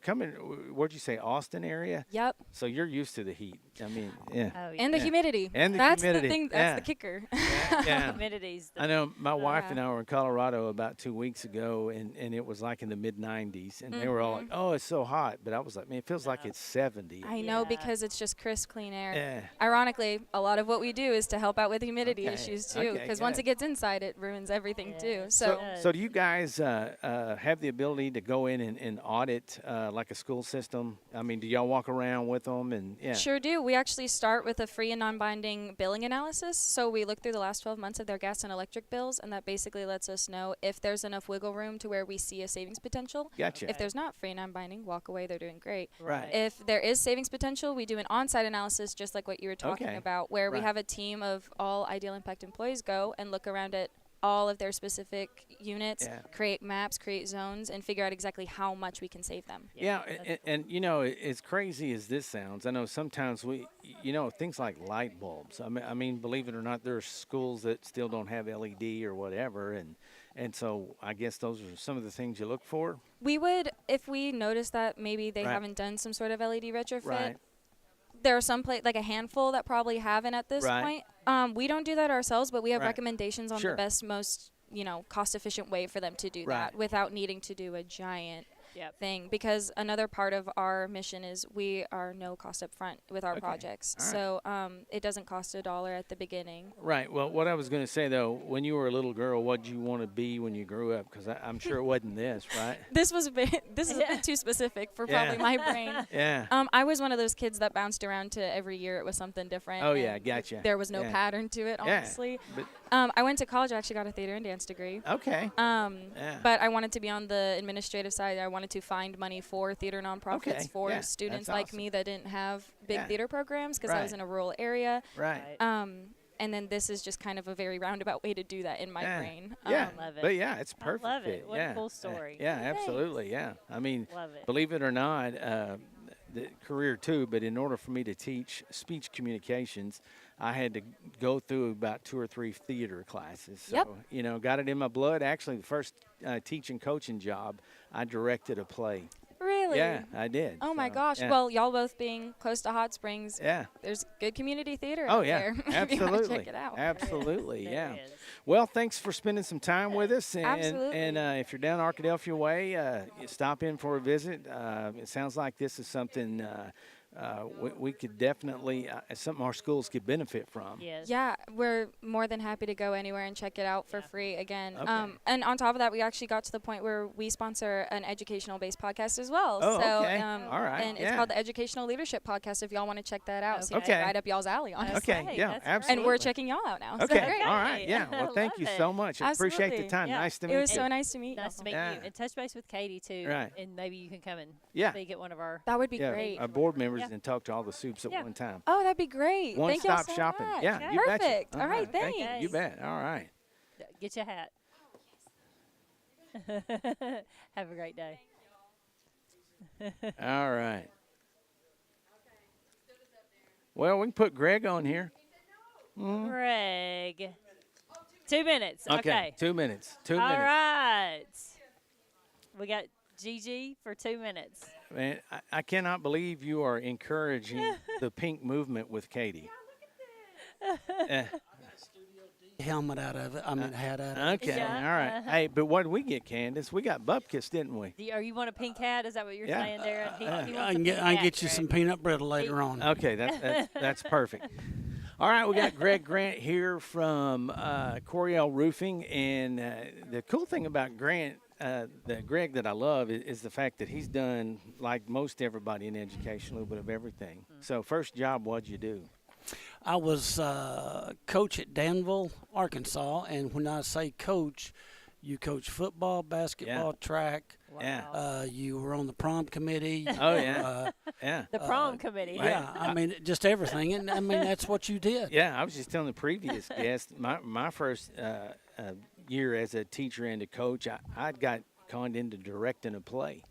where'd you say, Austin area? Yep. So you're used to the heat. I mean, yeah. Oh, yeah. And the humidity. And the that's humidity. The thing. That's the kicker. Yeah. Humidity's I know my wife and I were in Colorado about 2 weeks ago, and it was like in the mid-90s, and they were all like, "Oh, it's so hot," but I was like, "Man, it feels like it's 70." I know, because it's just crisp, clean air. Yeah. Ironically, a lot of what we do is to help out with humidity issues too, because once it gets inside, it ruins everything too. So do you guys have the ability to go in and audit like a school system? I mean, do y'all walk around with them? And Sure do. We actually start with a free and non-binding billing analysis. So we look through the last 12 months of their gas and electric bills, and that basically lets us know if there's enough wiggle room to where we see a savings potential. Gotcha. If there's not, free and non-binding, walk away, they're doing great. Right. If there is savings potential, we do an on-site analysis just like what you were talking about, where we have a team of all Ideal Impact employees go and look around at all of their specific units, create maps, create zones, and figure out exactly how much we can save them. And you know, as crazy as this sounds, I know sometimes things like light bulbs. I mean, believe it or not, there are schools that still don't have LED or whatever, and so I guess those are some of the things you look for. We would, if we notice that maybe they haven't done some sort of LED retrofit. There are some like a handful that probably haven't at this point. We don't do that ourselves, but we have recommendations on the best, most cost-efficient way for them to do that without needing to do a giant thing. Because another part of our mission is we are no cost up front with our projects. So it doesn't cost $1 at the beginning. Right. Well, what I was going to say, though, when you were a little girl, what did you want to be when you grew up? Because I'm sure it wasn't this, right? This is a bit too specific for probably my brain. I was one of those kids that bounced around to every year it was something different. Oh, yeah, gotcha. There was no pattern to it, honestly. I went to college. I actually got a theater and dance degree. Okay. But I wanted to be on the administrative side. I wanted to find money for theater nonprofits for students like me that didn't have big theater programs because I was in a rural area. Right. And then this is just kind of a very roundabout way to do that in my brain. Yeah, love it. But it's perfect. I love it. What a cool story. Yeah, absolutely. Yeah. I mean, love it. Believe it or not, the career too, but in order for me to teach speech communications, I had to go through about 2 or 3 theater classes. So, got it in my blood. Actually, the first teaching coaching job, I directed a play. Really? Yeah, I did. Oh, my gosh. Yeah. Well, y'all both being close to Hot Springs. Yeah. There's good community theater out there. Absolutely. If you want to check it out. Absolutely, yeah. Well, thanks for spending some time with us. Absolutely. And if you're down Arkadelphia Way, stop in for a visit. It sounds like this is something we could definitely, something our schools could benefit from. Yes. Yeah, we're more than happy to go anywhere and check it out for free again. Okay. And on top of that, we actually got to the point where we sponsor an educational-based podcast as well. Oh, so, okay. All right. And it's called the Educational Leadership Podcast if y'all want to check that out. So Okay. right up y'all's alley, honestly. Okay, yeah, absolutely. And we're checking y'all out now. Okay, So great. all right, yeah. Well, thank you so much. I appreciate the Absolutely. time. Yeah. Nice to meet you. It was so nice to meet Nice to meet Yeah. you. And touch base with Katie, too. Right. And maybe you can come and speak at one of our. That would be great. Our board members and talk to all the soups at one time. Oh, that'd be great. Thank y'all One-stop so shopping. much. Yeah, you betcha. Perfect. All right, Thank you. thanks. You bet. All right. Get your hat. Have a great day. All right. Well, we can put Greg on here. Greg. 2 minutes. Okay. 2 minutes. 2 All minutes. right. We got Gigi for 2 minutes. Man, I cannot believe you are encouraging the pink movement with Katie. Helmet out of it. Hat out of it. Okay, Yeah. all right. Hey, but what did we get, Candace? We got bupkis, didn't we? You want a pink hat? Is that what you're Yeah. saying, Darren? He I wants can a get, pink I can hat, get you Greg. some peanut brittle later on. Okay, that's perfect. All right, we got Greg Grant here from Coriel Roofing, and the cool thing about Grant, the Greg that I love, is the fact that he's done, like most everybody in education, a little bit of everything. Mm-hmm. So first job, what'd you do? I was coach at Danville, Arkansas, and when I say coach, you coach football, basketball, track. Yeah. You were on the prom committee. Oh, yeah. Yeah. The prom committee. Yeah, I mean, just everything. And, I mean, that's what you did. Yeah, I was just telling the previous guest, my first year as a teacher and a coach, I got conned into directing a play.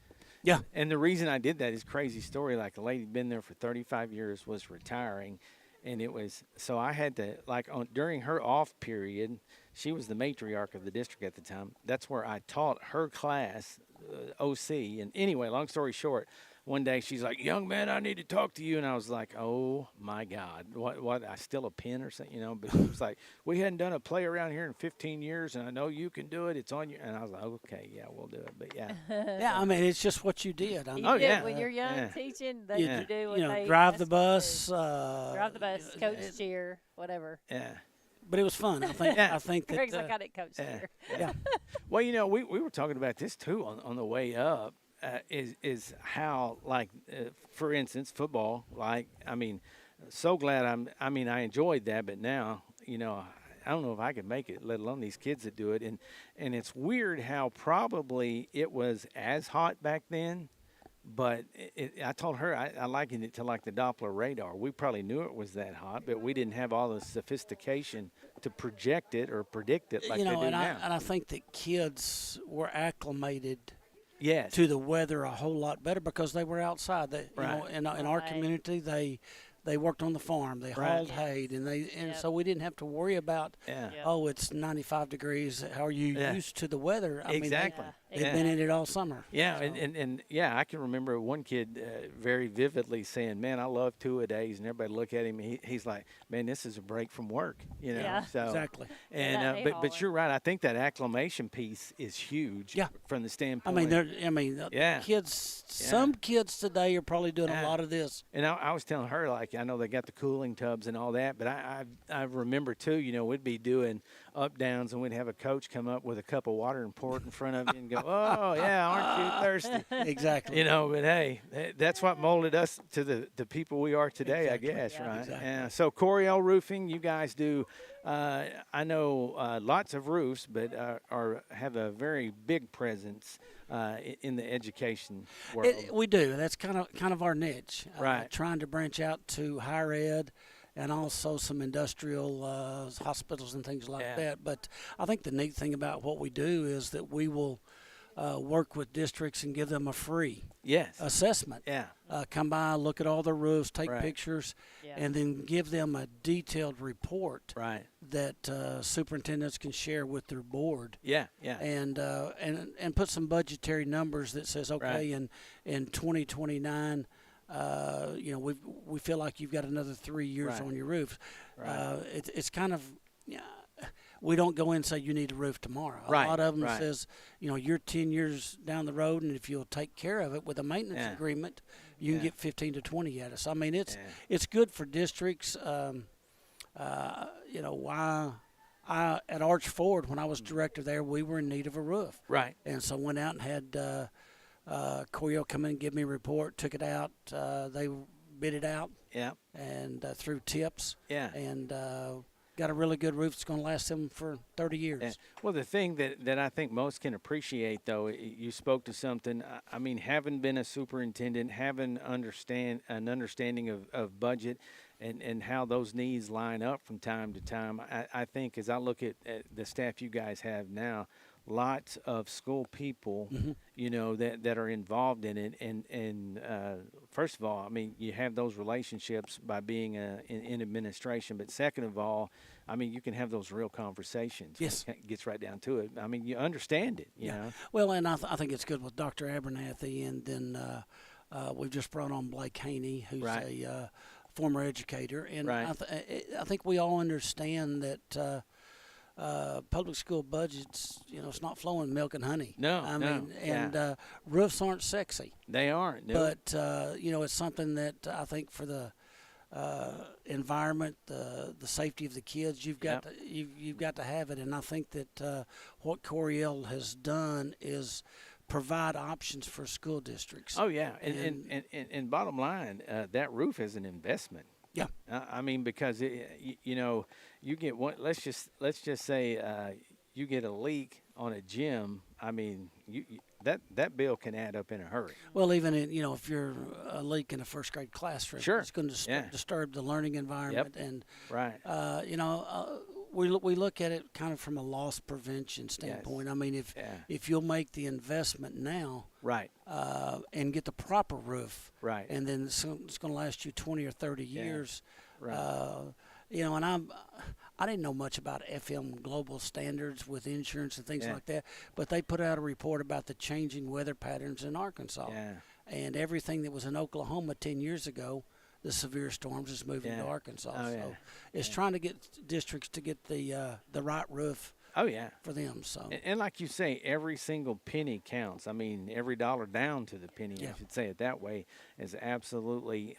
Yeah. And the reason I did that is crazy story. Like a lady been there for 35 years, was retiring. And it was, so I had to, during her off period, she was the matriarch of the district at the time. That's where I taught her class, OC. And anyway, long story short, one day she's like, "Young man, I need to talk to you." And I was like, "Oh my God, what? I steal a pen or something, But it was like, "We hadn't done a play around here in 15 years, and I know you can do it. It's on you." And I was like, "Okay, yeah, we'll do it." But yeah, Yeah, I mean, it's just what you did. I mean, You did yeah. when you're young Yeah. teaching, that you, you do what you know, they drive ask the you to bus. do. Drive the bus, coach cheer, whatever. yeah. But it was fun. I think. Yeah. I think that. Greg's like, I didn't coach cheer. Yeah. Well, we were talking about this too on the way up. Is how, for instance, football. so glad I mean, I enjoyed that, but now, I don't know if I could make it, let alone these kids that do it. And it's weird how probably it was as hot back then, but I told her I likened it to like the Doppler radar. We probably knew it was that hot, but we didn't have all the sophistication to project it or predict it like they do now. And I think that kids were acclimated yes. to the weather a whole lot better because they were outside. They, right. In our community, they worked on the farm. They hauled hay, and so we didn't have to worry about, oh, it's 95 degrees. How are you used to the weather? I exactly. mean, they've been in it all summer. Yeah, so. and I can remember one kid very vividly saying, "Man, I love two-a-days," and everybody look at him. He's like, "Man, this is a break from work," Yeah. So, exactly. And but you're right. I think that acclimation piece is huge. Yeah. From the standpoint. Kids. Some kids today are probably doing a lot of this. And I was telling her, like, I know they got the cooling tubs and all that, but I remember too. We'd be doing up downs, and we'd have a coach come up with a cup of water and pour it in front of you and go, "Oh yeah, aren't you thirsty?" Exactly. But hey, that's what molded us to the people we are today, exactly. I guess, right? Exactly. So Coryell Roofing, you guys do. I know lots of roofs, but have a very big presence in the education world. We do. That's kind of our niche. Right. Trying to branch out to higher ed, and also some industrial hospitals and things like that. But I think the neat thing about what we do is that we will work with districts and give them a free assessment. Yeah. Come by, look at all the roofs, take pictures, and then give them a detailed report that superintendents can share with their board. Yeah. And put some budgetary numbers that says, okay, in 2029, we feel like you've got another 3 years on your roof. Right. It's kind of we don't go in and say you need a roof tomorrow. A lot of them says, you're 10 years down the road, and if you'll take care of it with a maintenance agreement, you can get 15 to 20 at us. I mean, it's good for districts. I at Arch Ford, when I was director there, we were in need of a roof. Right. And so went out and had Coryell come in and give me a report, took it out. They bid it out. Yeah. And through tips. Yeah. And got a really good roof that's going to last them for 30 years. Yeah. Well, the thing that I think most can appreciate, though, you spoke to something. I mean, having been a superintendent, having an understanding of budget and how those needs line up from time to time, I think as I look at the staff you guys have now, lots of school people, that are involved in it. And first of all, I mean, you have those relationships by being in administration. But second of all, I mean, you can have those real conversations. Yes. It gets right down to it. I mean, you understand it, you know. Well, and I think it's good with Dr. Abernathy. And then we've just brought on Blake Haney, who's a former educator. And I think we all understand that public school budgets, it's not flowing milk and honey. No, roofs aren't sexy. They aren't. No. But it's something that I think for the environment, the safety of the kids, you've got to have it. And I think that what Coryell has done is provide options for school districts. Oh yeah, and bottom line, that roof is an investment. Yeah, I mean, because you get one. Let's just say you get a leak on a gym. I mean, that bill can add up in a hurry. Well, even if you're a leak in a first grade classroom, it's going to disturb the learning environment. Yep. And we look at it kind of from a loss prevention standpoint. Yes. I mean, if you'll make the investment now, and get the proper roof, and then it's going to last you 20 or 30 years, and I didn't know much about FM global standards with insurance and things like that, but they put out a report about the changing weather patterns in Arkansas, and everything that was in Oklahoma 10 years ago. The severe storms is moving to Arkansas. So it's trying to get districts to get the right roof for them. So and like you say, every single penny counts. I mean, every dollar down to the penny, I should say it that way, is absolutely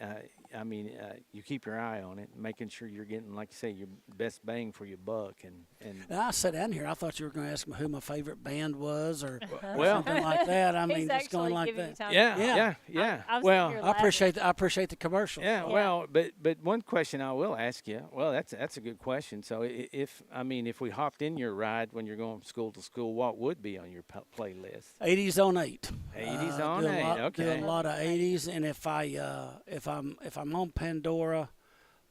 you keep your eye on it, making sure you're getting, like you say, your best bang for your buck. And I sat down here. I thought you were going to ask me who my favorite band was, or well, something like that. I mean, He's just going like giving you that. time Yeah. Well, I appreciate the commercials. Yeah, well, but one question I will ask you. Well, that's a good question. So if we hopped in your ride when you're going from school to school, what would be on your playlist? 80s on 8. 80s on 8. Okay. Do a lot of 80s, and if I'm on Pandora,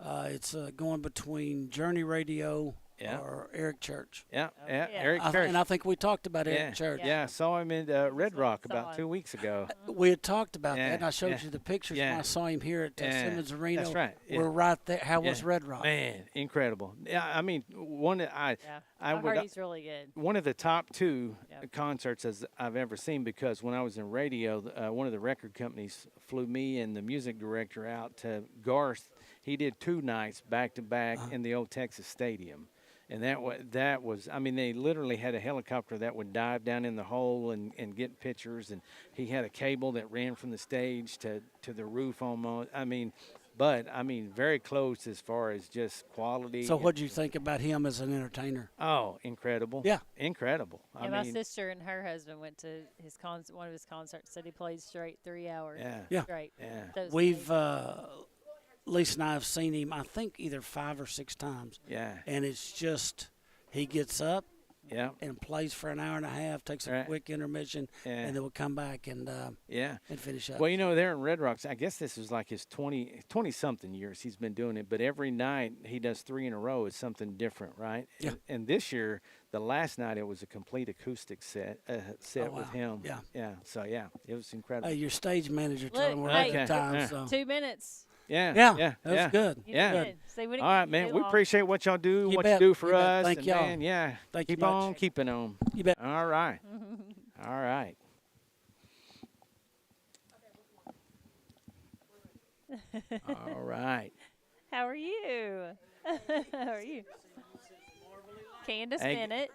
it's going between Journey Radio or Eric Church. Yeah. Eric Church. And I think we talked about Eric Church. Yeah, saw him in Red Rock about 2 weeks ago. We had talked about that, and I showed you the pictures when I saw him here at Simmons Arena. That's right. We're right there. How was Red Rock? Man, incredible. Yeah, I mean, I heard he's really good. One of the top 2 concerts as I've ever seen, because when I was in radio, one of the record companies flew me and the music director out to Garth. He did 2 nights back to back in the old Texas Stadium. And that was, I mean, they literally had a helicopter that would dive down in the hole and get pictures. And he had a cable that ran from the stage to the roof almost. Very close as far as just quality. So what did you think about him as an entertainer? Oh, incredible. Yeah. Incredible. Yeah, my sister and her husband went to one of his concerts, said he played straight 3 hours. Yeah. Straight. Yeah. We've Lisa and I have seen him, I think, either 5 or 6 times. Yeah. And it's just, he gets up and plays for an hour and a half, takes a quick intermission, and then we'll come back and finish up. Well, there in Red Rocks, I guess this is like his 20-something years he's been doing it, but every night he does 3 in a row. It's something different, right? Yeah. And this year, the last night, it was a complete acoustic set with him. Yeah. Yeah. So, it was incredible. Hey, your stage manager told him we're out of time. So. 2 minutes. Yeah. That was good. Yeah. All right, man. We appreciate what y'all do, what you do for us. Thank y'all. Man, Thank keep on keeping on. You bet. All right. All right. All right. How are you? How are you? Candace Bennett.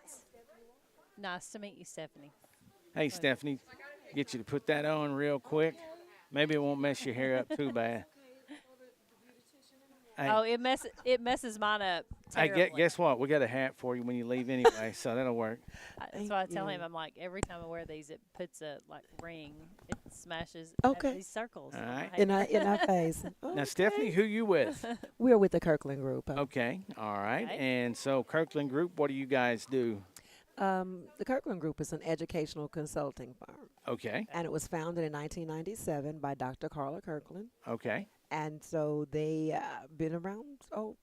Nice to meet you, Stephanie. Hey, Stephanie. Get you to put that on real quick. Maybe it won't mess your hair up too bad. Hey. Oh, it messes mine up terribly. Hey, guess what? We got a hat for you when you leave anyway, so that'll work. That's why I tell him, I'm like, every time I wear these, it puts a ring. It smashes these circles. All right. In our face. Okay. Now, Stephanie, who you with? We're with the Kirkland Group. Okay. All right. And so Kirkland Group, what do you guys do? The Kirkland Group is an educational consulting firm. Okay. And it was founded in 1997 by Dr. Carla Kirkland. Okay. And so they been around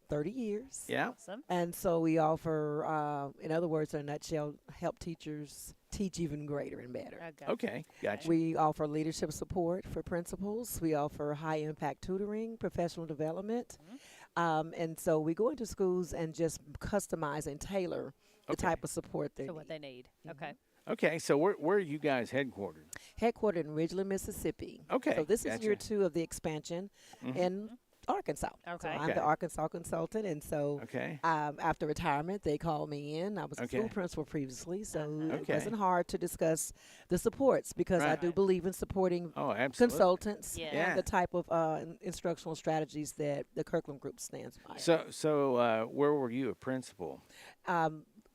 30 years. Yeah. Awesome. And so we offer, in other words, in a nutshell, help teachers teach even greater and better. Okay. Gotcha. We offer leadership support for principals. We offer high-impact tutoring, professional development. And so we go into schools and just customize and tailor the type of support they need. What they need. Okay. Okay, so where are you guys headquartered? Headquartered in Ridgeland, Mississippi. Okay. So this is year 2 of the expansion in Arkansas. Okay. So I'm the Arkansas consultant, and so after retirement, they called me in. I was a school principal previously, so it wasn't hard to discuss the supports because I do believe in supporting consultants and the type of instructional strategies that the Kirkland Group stands by. So where were you a principal?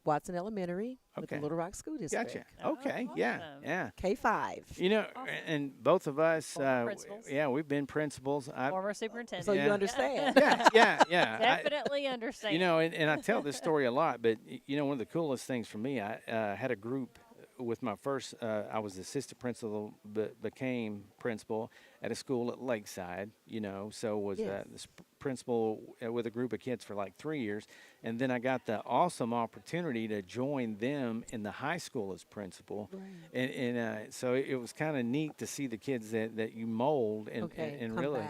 Watson Elementary with the Little Rock School District. Gotcha. Okay. Awesome. Yeah. K-5. You know, and both of us, principals. we've been principals. Former superintendent. So you understand. Yeah. Definitely understand. You know, and I tell this story a lot, but, you know, one of the coolest things for me, I had a group with my first, I was assistant principal, but became principal at a school at Lakeside, you know, so was the principal with a group of kids for like 3 years. And then I got the awesome opportunity to join them in the high school as principal. Right. And so it was kind of neat to see the kids that you mold and really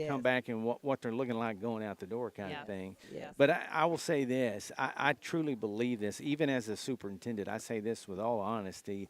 come back and what they're looking like going out the door kind of thing. Yes. But I will say this, I truly believe this, even as a superintendent, I say this with all honesty,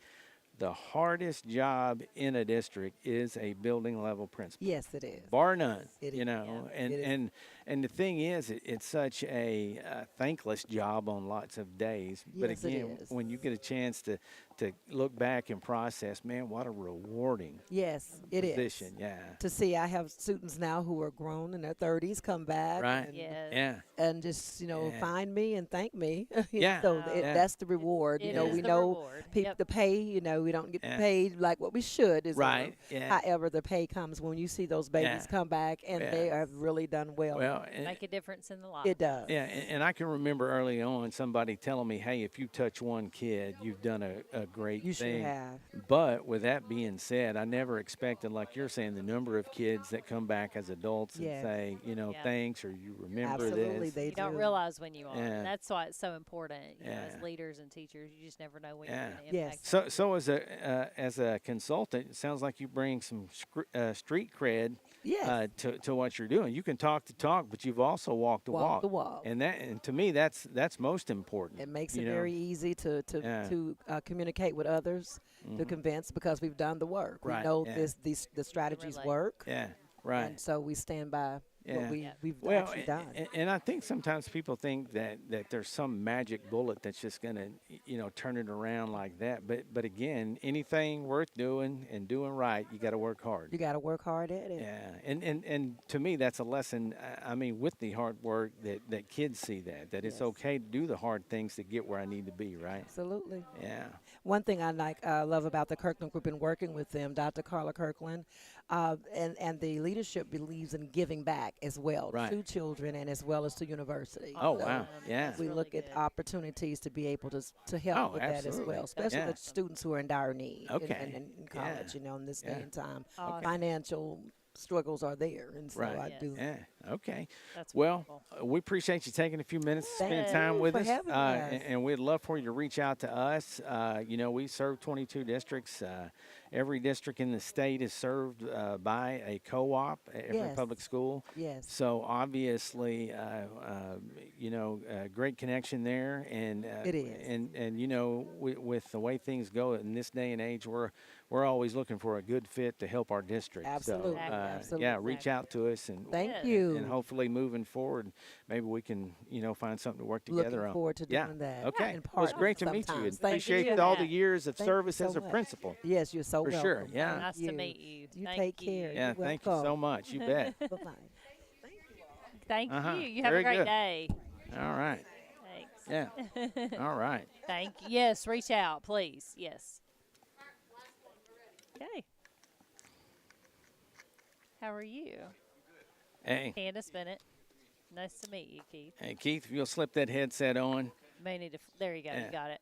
the hardest job in a district is a building level principal. Yes, it is. Bar none. It you know, is. And the thing is, it's such a thankless job on lots of days. Yes, but again, it is. when you get a chance to to look back and process, man, what a rewarding Yes, it position. is. Yeah. To see, I have students now who are grown in their 30s come back. Right. And, Yes. and just, find me and thank me. Yeah. So that's the reward. It we is the know reward. the pay, we don't get paid like what we should. Right. Yeah. However, the pay comes when you see those babies come back and they have really done well. Well, Make a difference in the life. It does. Yeah, and I can remember early on somebody telling me, hey, if you touch one kid, you've done a great You thing. should have. But with that being said, I never expected, like you're saying, the number of kids that come back as adults and say, thanks, or you remember Absolutely, this. they You don't realize when you are. Yeah. That's why it's so important. As leaders and teachers, you just never know when you're going to Yes. impact. So as a consultant, it sounds like you bring some street cred to what you're doing. You can talk the talk, but you've also walked the walk. the walk. And to me, that's most important. It makes it very easy to communicate with others, to convince, because we've done the work. Right. We know the strategies work. Yeah. Right. And so we stand by what we've actually done. And I think sometimes people think that there's some magic bullet that's just going to, turn it around like that. But again, anything worth doing and doing right, you got to work hard. You got to work hard at it. Yeah. And to me, that's a lesson. I mean, with the hard work, that kids see that it's okay to do the hard things to get where I need to be, right? Absolutely. Yeah. One thing I love about the Kirkland Group and working with them, Dr. Carla Kirkland, and the leadership believes in giving back as well to children and as well as to university. Oh, wow. Yeah. We really look at opportunities to be able to help with that as well, especially the students who are in dire need in college, in this day and time. Financial struggles are there, and so I do. Yeah. Okay. That's well, wonderful. we appreciate you taking a few minutes to spend Thank time you with for us, having us. and we'd love for you to reach out to us. We serve 22 districts. Every district in the state is served by a co-op, every public school. Yes. So obviously, great connection there, and it is. And with the way things go in this day and age, we're always looking for a good fit to help our district. Absolutely. So, Absolutely. yeah, reach out to us, and Thank you. And hopefully moving forward, maybe we can find something to work together on. Looking forward to doing that. Okay. And Well, it's great to meet you. And appreciate all the years of service as a principal. Yes, you're so For welcome. sure. Yeah. Nice to meet you. You Thank take you. care. Yeah. You're Thank you welcome. so much. You bet. Bye-bye. Thank Uh-huh. you. You have Very a great good. day. All right. Thanks. Yeah. All right. Thank you. Yes, reach out, please. Yes. Okay. How are you? Hey. Candace Bennett. Nice to meet you, Keith. Hey, Keith, if you'll slip that headset on. May need to. There you go. You got it.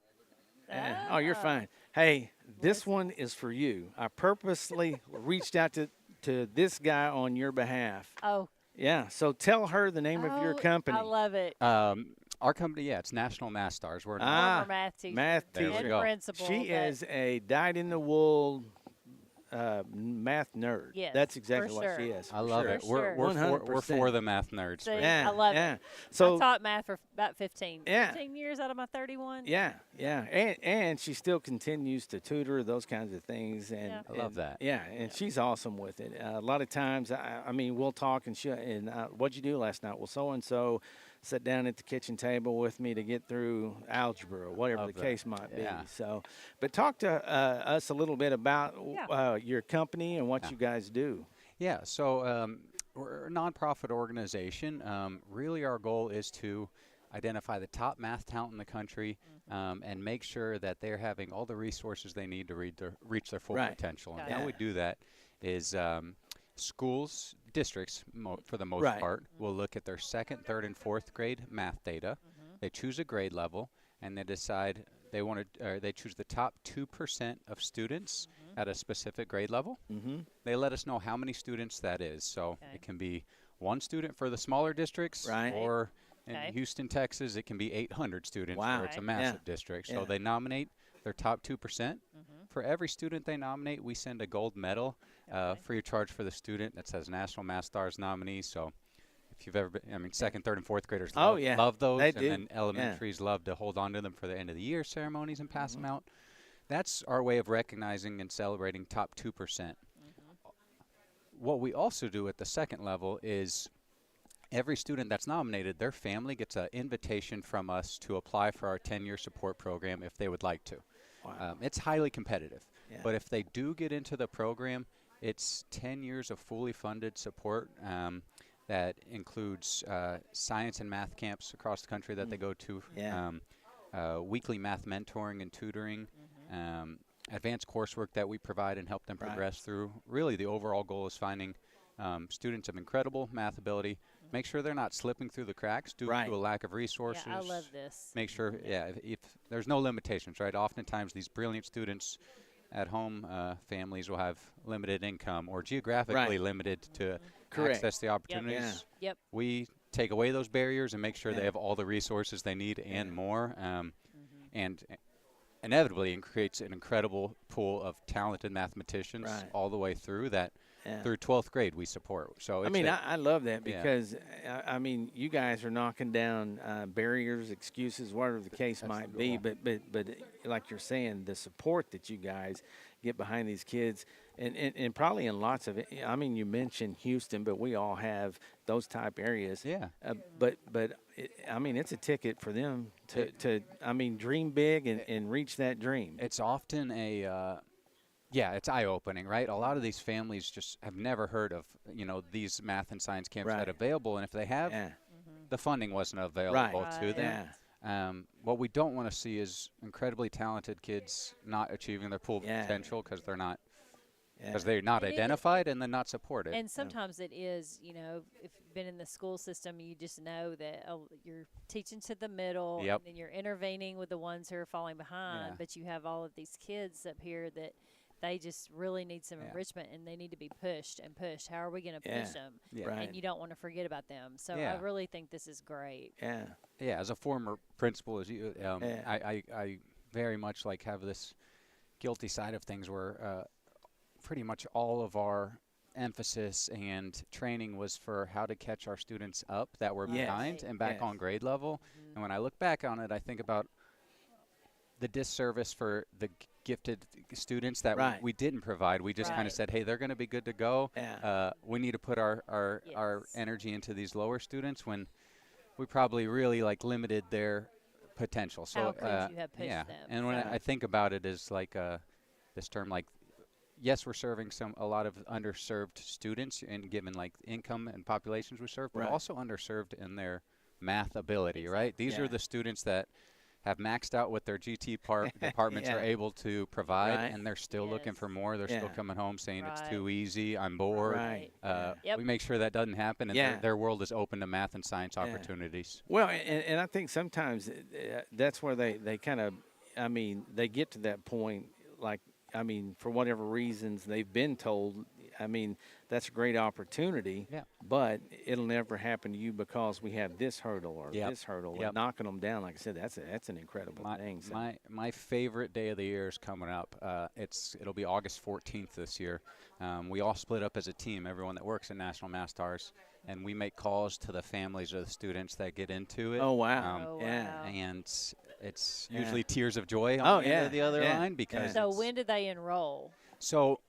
Oh, you're fine. Hey, this one is for you. I purposely reached out to this guy on your behalf. Oh. Yeah. So tell her the name of your company. I love it. Our company, it's National Math Stars. We're former math teacher. Math There we teacher. go. Principal. She is a dyed-in-the-wool math nerd. Yes, That's exactly for what sure. she is. I love it. We're 100%. for the math nerds. See, Yeah, I love yeah. it. So I taught math for about 15 Yeah. years out of my 31. yeah, and she still continues to tutor those kinds of things, and Yeah. I love that. Yeah, and she's awesome with it. A lot of times, I mean, we'll talk and what'd you do last night? Well, so and so sat down at the kitchen table with me to get through algebra or whatever the case might be. Yeah. So, but talk to us a little bit about your company and what you guys do. Yeah, so we're a nonprofit organization. Really, our goal is to identify the top math talent in the country and make sure that they're having all the resources they need to reach their full potential. And how we do that is schools, districts, for the most part, will look at their second, third, and fourth grade math data. They choose a grade level, and they decide they choose the top 2% of students at a specific grade level. They let us know how many students that is. So it can be one student for the smaller districts, or in Houston, Texas, it can be 800 students where it's a massive district. So they nominate their top 2%. For every student they nominate, we send a gold medal free of charge for the student that says National Math Stars nominee. So if you've ever been, second, third, and fourth graders love those. They and do. then elementaries love to hold on to them for the end of the year ceremonies and pass them out. That's our way of recognizing and celebrating top 2%. What we also do at the second level is every student that's nominated, their family gets an invitation from us to apply for our 10-year support program if they would like to. It's highly competitive. Yeah. But if they do get into the program, it's 10 years of fully funded support that includes science and math camps across the country that they go to, weekly math mentoring and tutoring, advanced coursework that we provide and help them progress through. Really, the overall goal is finding students of incredible math ability, make sure they're not slipping through the cracks due to a lack of resources. Yeah, I love this. Make sure, if there's no limitations, right? Oftentimes, these brilliant students at home, families will have limited income or geographically limited to access the opportunities. Yep. We take away those barriers and make sure they have all the resources they need and more. And inevitably, it creates an incredible pool of talented mathematicians all the way through that. Through 12th grade, we support. So it's I love that because I mean, you guys are knocking down barriers, excuses, whatever the case might be. But like you're saying, the support that you guys get behind these kids, and probably in lots of, I mean, you mentioned Houston, but we all have those type areas. Yeah. But I mean, it's a ticket for them to I mean, dream big and reach that dream. It's often it's eye-opening, right? A lot of these families just have never heard of, these math and science camps that are available, and if they have, the funding wasn't available to them. What we don't want to see is incredibly talented kids not achieving their full potential because they're not identified and then not supported. And sometimes it is, if you've been in the school system, you just know that you're teaching to the middle, and then you're intervening with the ones who are falling behind, but you have all of these kids up here that they just really need some enrichment, and they need to be pushed and pushed. How are we going to push them? And you don't want to forget about them. So I really think this is great. Yeah, as a former principal, as you, I very much have this guilty side of things where pretty much all of our emphasis and training was for how to catch our students up that were behind and back on grade level. And when I look back on it, I think about the disservice for the gifted students that we didn't provide. We just kind of said, hey, they're going to be good to go. We need to put our energy into these lower students when we probably really limited their potential. So how could you have pushed them? And when I think about it as this term, yes, we're serving a lot of underserved students and given income and populations we serve, but also underserved in their math ability, right? These are the students that have maxed out what their GT departments are able to provide, and they're still looking for more. They're still coming home saying it's too easy, I'm bored. We make sure that doesn't happen, and their world is open to math and science opportunities. Well, and I think sometimes that's where they kind of, they get to that point, for whatever reasons they've been told, that's a great opportunity, but it'll never happen to you because we have this hurdle or this hurdle. And knocking them down, like I said, that's an incredible thing. So. My favorite day of the year is coming up. It'll be August 14th this year. We all split up as a team, everyone that works in National Math Stars, and we make calls to the families of the students that get into it. Oh, wow. And it's usually tears of joy on the other line because. So when do they enroll? So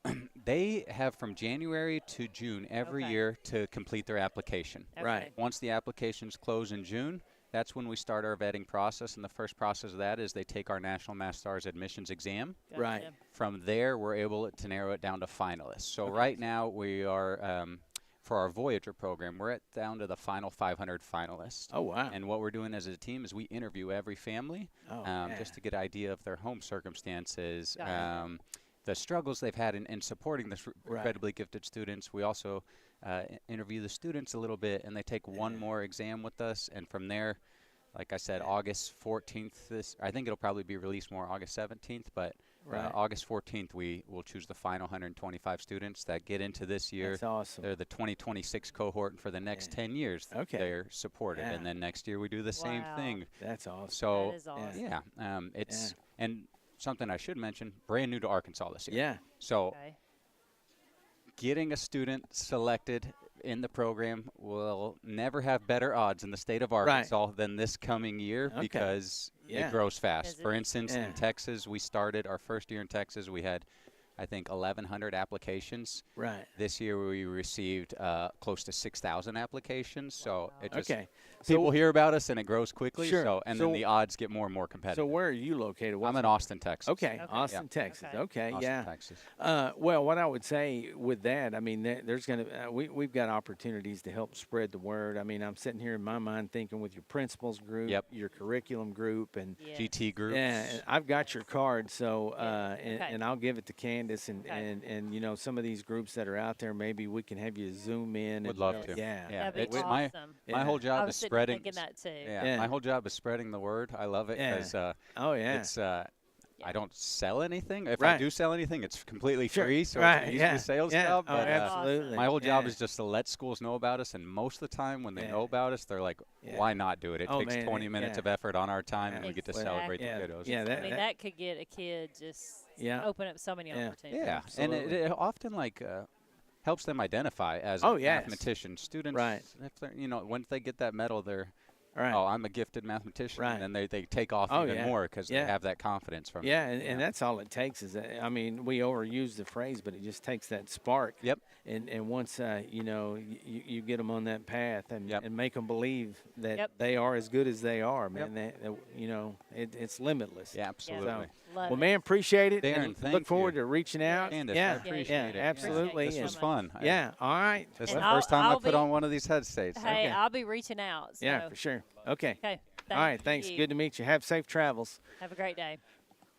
they have from January to June every year to complete their application. Okay. Once the applications close in June, that's when we start our vetting process, and the first process of that is they take our National Math Stars admissions exam. Gotcha. From there, we're able to narrow it down to finalists. So right now we are, for our Voyager program, we're down to the final 500 finalists. Oh, wow. And what we're doing as a team is we interview every family just to get an idea of their home circumstances, the struggles they've had in supporting this incredibly gifted students. We also interview the students a little bit, and they take one more exam with us. And from there, like I said, August 14th, I think it'll probably be released more August 17th, but August 14th, we will choose the final 125 students that get into this year. That's awesome. They're the 2026 cohort, and for the next 10 years, they're supported. And then next year, we do the same thing. That's awesome. So, that is awesome. It's and something I should mention, brand new to Arkansas this year. Yeah. So getting a student selected in the program will never have better odds in the state of Arkansas than this coming year because it grows fast. For instance, in Texas, we started our first year in Texas. We had I think, 1,100 applications. Right. This year we received close to 6,000 applications. So it just So people hear about us and it grows quickly. Sure. So then the odds get more and more competitive. So where are you located? I'm in Austin, Texas. Okay, Austin, Texas. Okay, Austin, Texas. Well, what I would say with that, I mean, there's going to we've got opportunities to help spread the word. I mean, I'm sitting here in my mind thinking with your principals group, your curriculum group, and GT groups. Yeah, and I've got your card, so and I'll give it to Candace and you know, some of these groups that are out there, maybe we can have you Zoom in. Would love to. Yeah, that'd be awesome. My whole job is spreading. Thinking that too. Yeah, my whole job is spreading the word. I love it because it's I don't sell anything. If I do sell anything, it's completely free, so it's usually a sales job. But, absolutely. My whole job is just to let schools know about us, and most of the time when they know about us, they're like, why not do it? It takes 20 minutes of effort on our time, and we get to celebrate the kiddos. Yeah, I mean, that could get a kid just open up so many opportunities. Yeah, and it often helps them identify as a mathematician. Students, if they're, once they get that medal, they're oh, I'm a gifted mathematician, and then they take off even more because they have that confidence from and that's all it takes is I mean, we overuse the phrase, but it just takes that spark. Yep. And once you get them on that path and make them believe that they are as good as they are, man. That it's limitless. Yeah, absolutely. So, well, man, appreciate it. Darren, and look forward to reaching out. Candace, I appreciate it. Absolutely. This was fun. Yeah. All right. This is the first time I put on one of these headsets. Hey, I'll be reaching out. So. Yeah, for sure. Okay. Okay. All right. Thanks. Good to meet you. Have safe travels. Have a great day.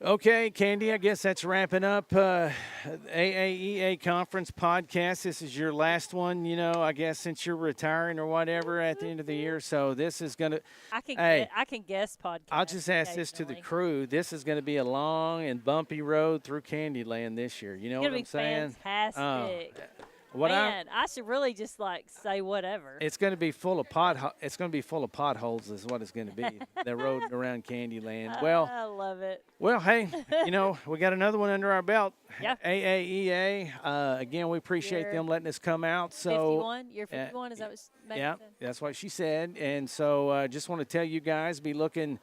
Okay, Candy, I guess that's wrapping up AAEA Conference podcast. This is your last one, I guess, since you're retiring or whatever at the end of the year. So this is going to – I can guess podcast. I'll just ask this to the crew. This is going to be a long and bumpy road through Candyland this year. You know what I'm saying? Fantastic. Man, I should really just say whatever. It's going to be full of It's going to be full of potholes, is what it's going to be. The road around Candyland. Well, I love it. Well, hey, we got another one under our belt. Yeah. AAEA. Again, we appreciate them letting us come out. So 51. You're 51. Is that what? Yeah, that's what she said. And so, just want to tell you guys, be looking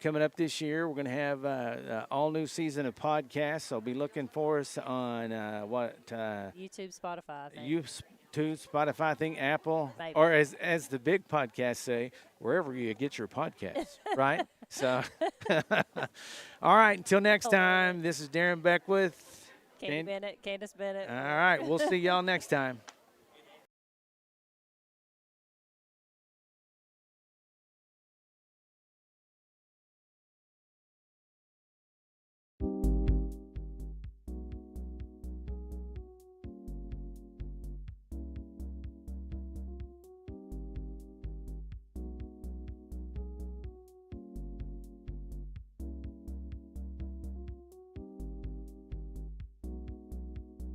coming up this year. We're going to have all new season of podcasts. So be looking for us on YouTube, Spotify. YouTube, Spotify, I think Apple, Maybe. or as the big podcasts say, wherever you get your podcasts, right? So, all right, until next time, this is Darren Beckwith. Candace Bennett. All right, we'll see y'all next time.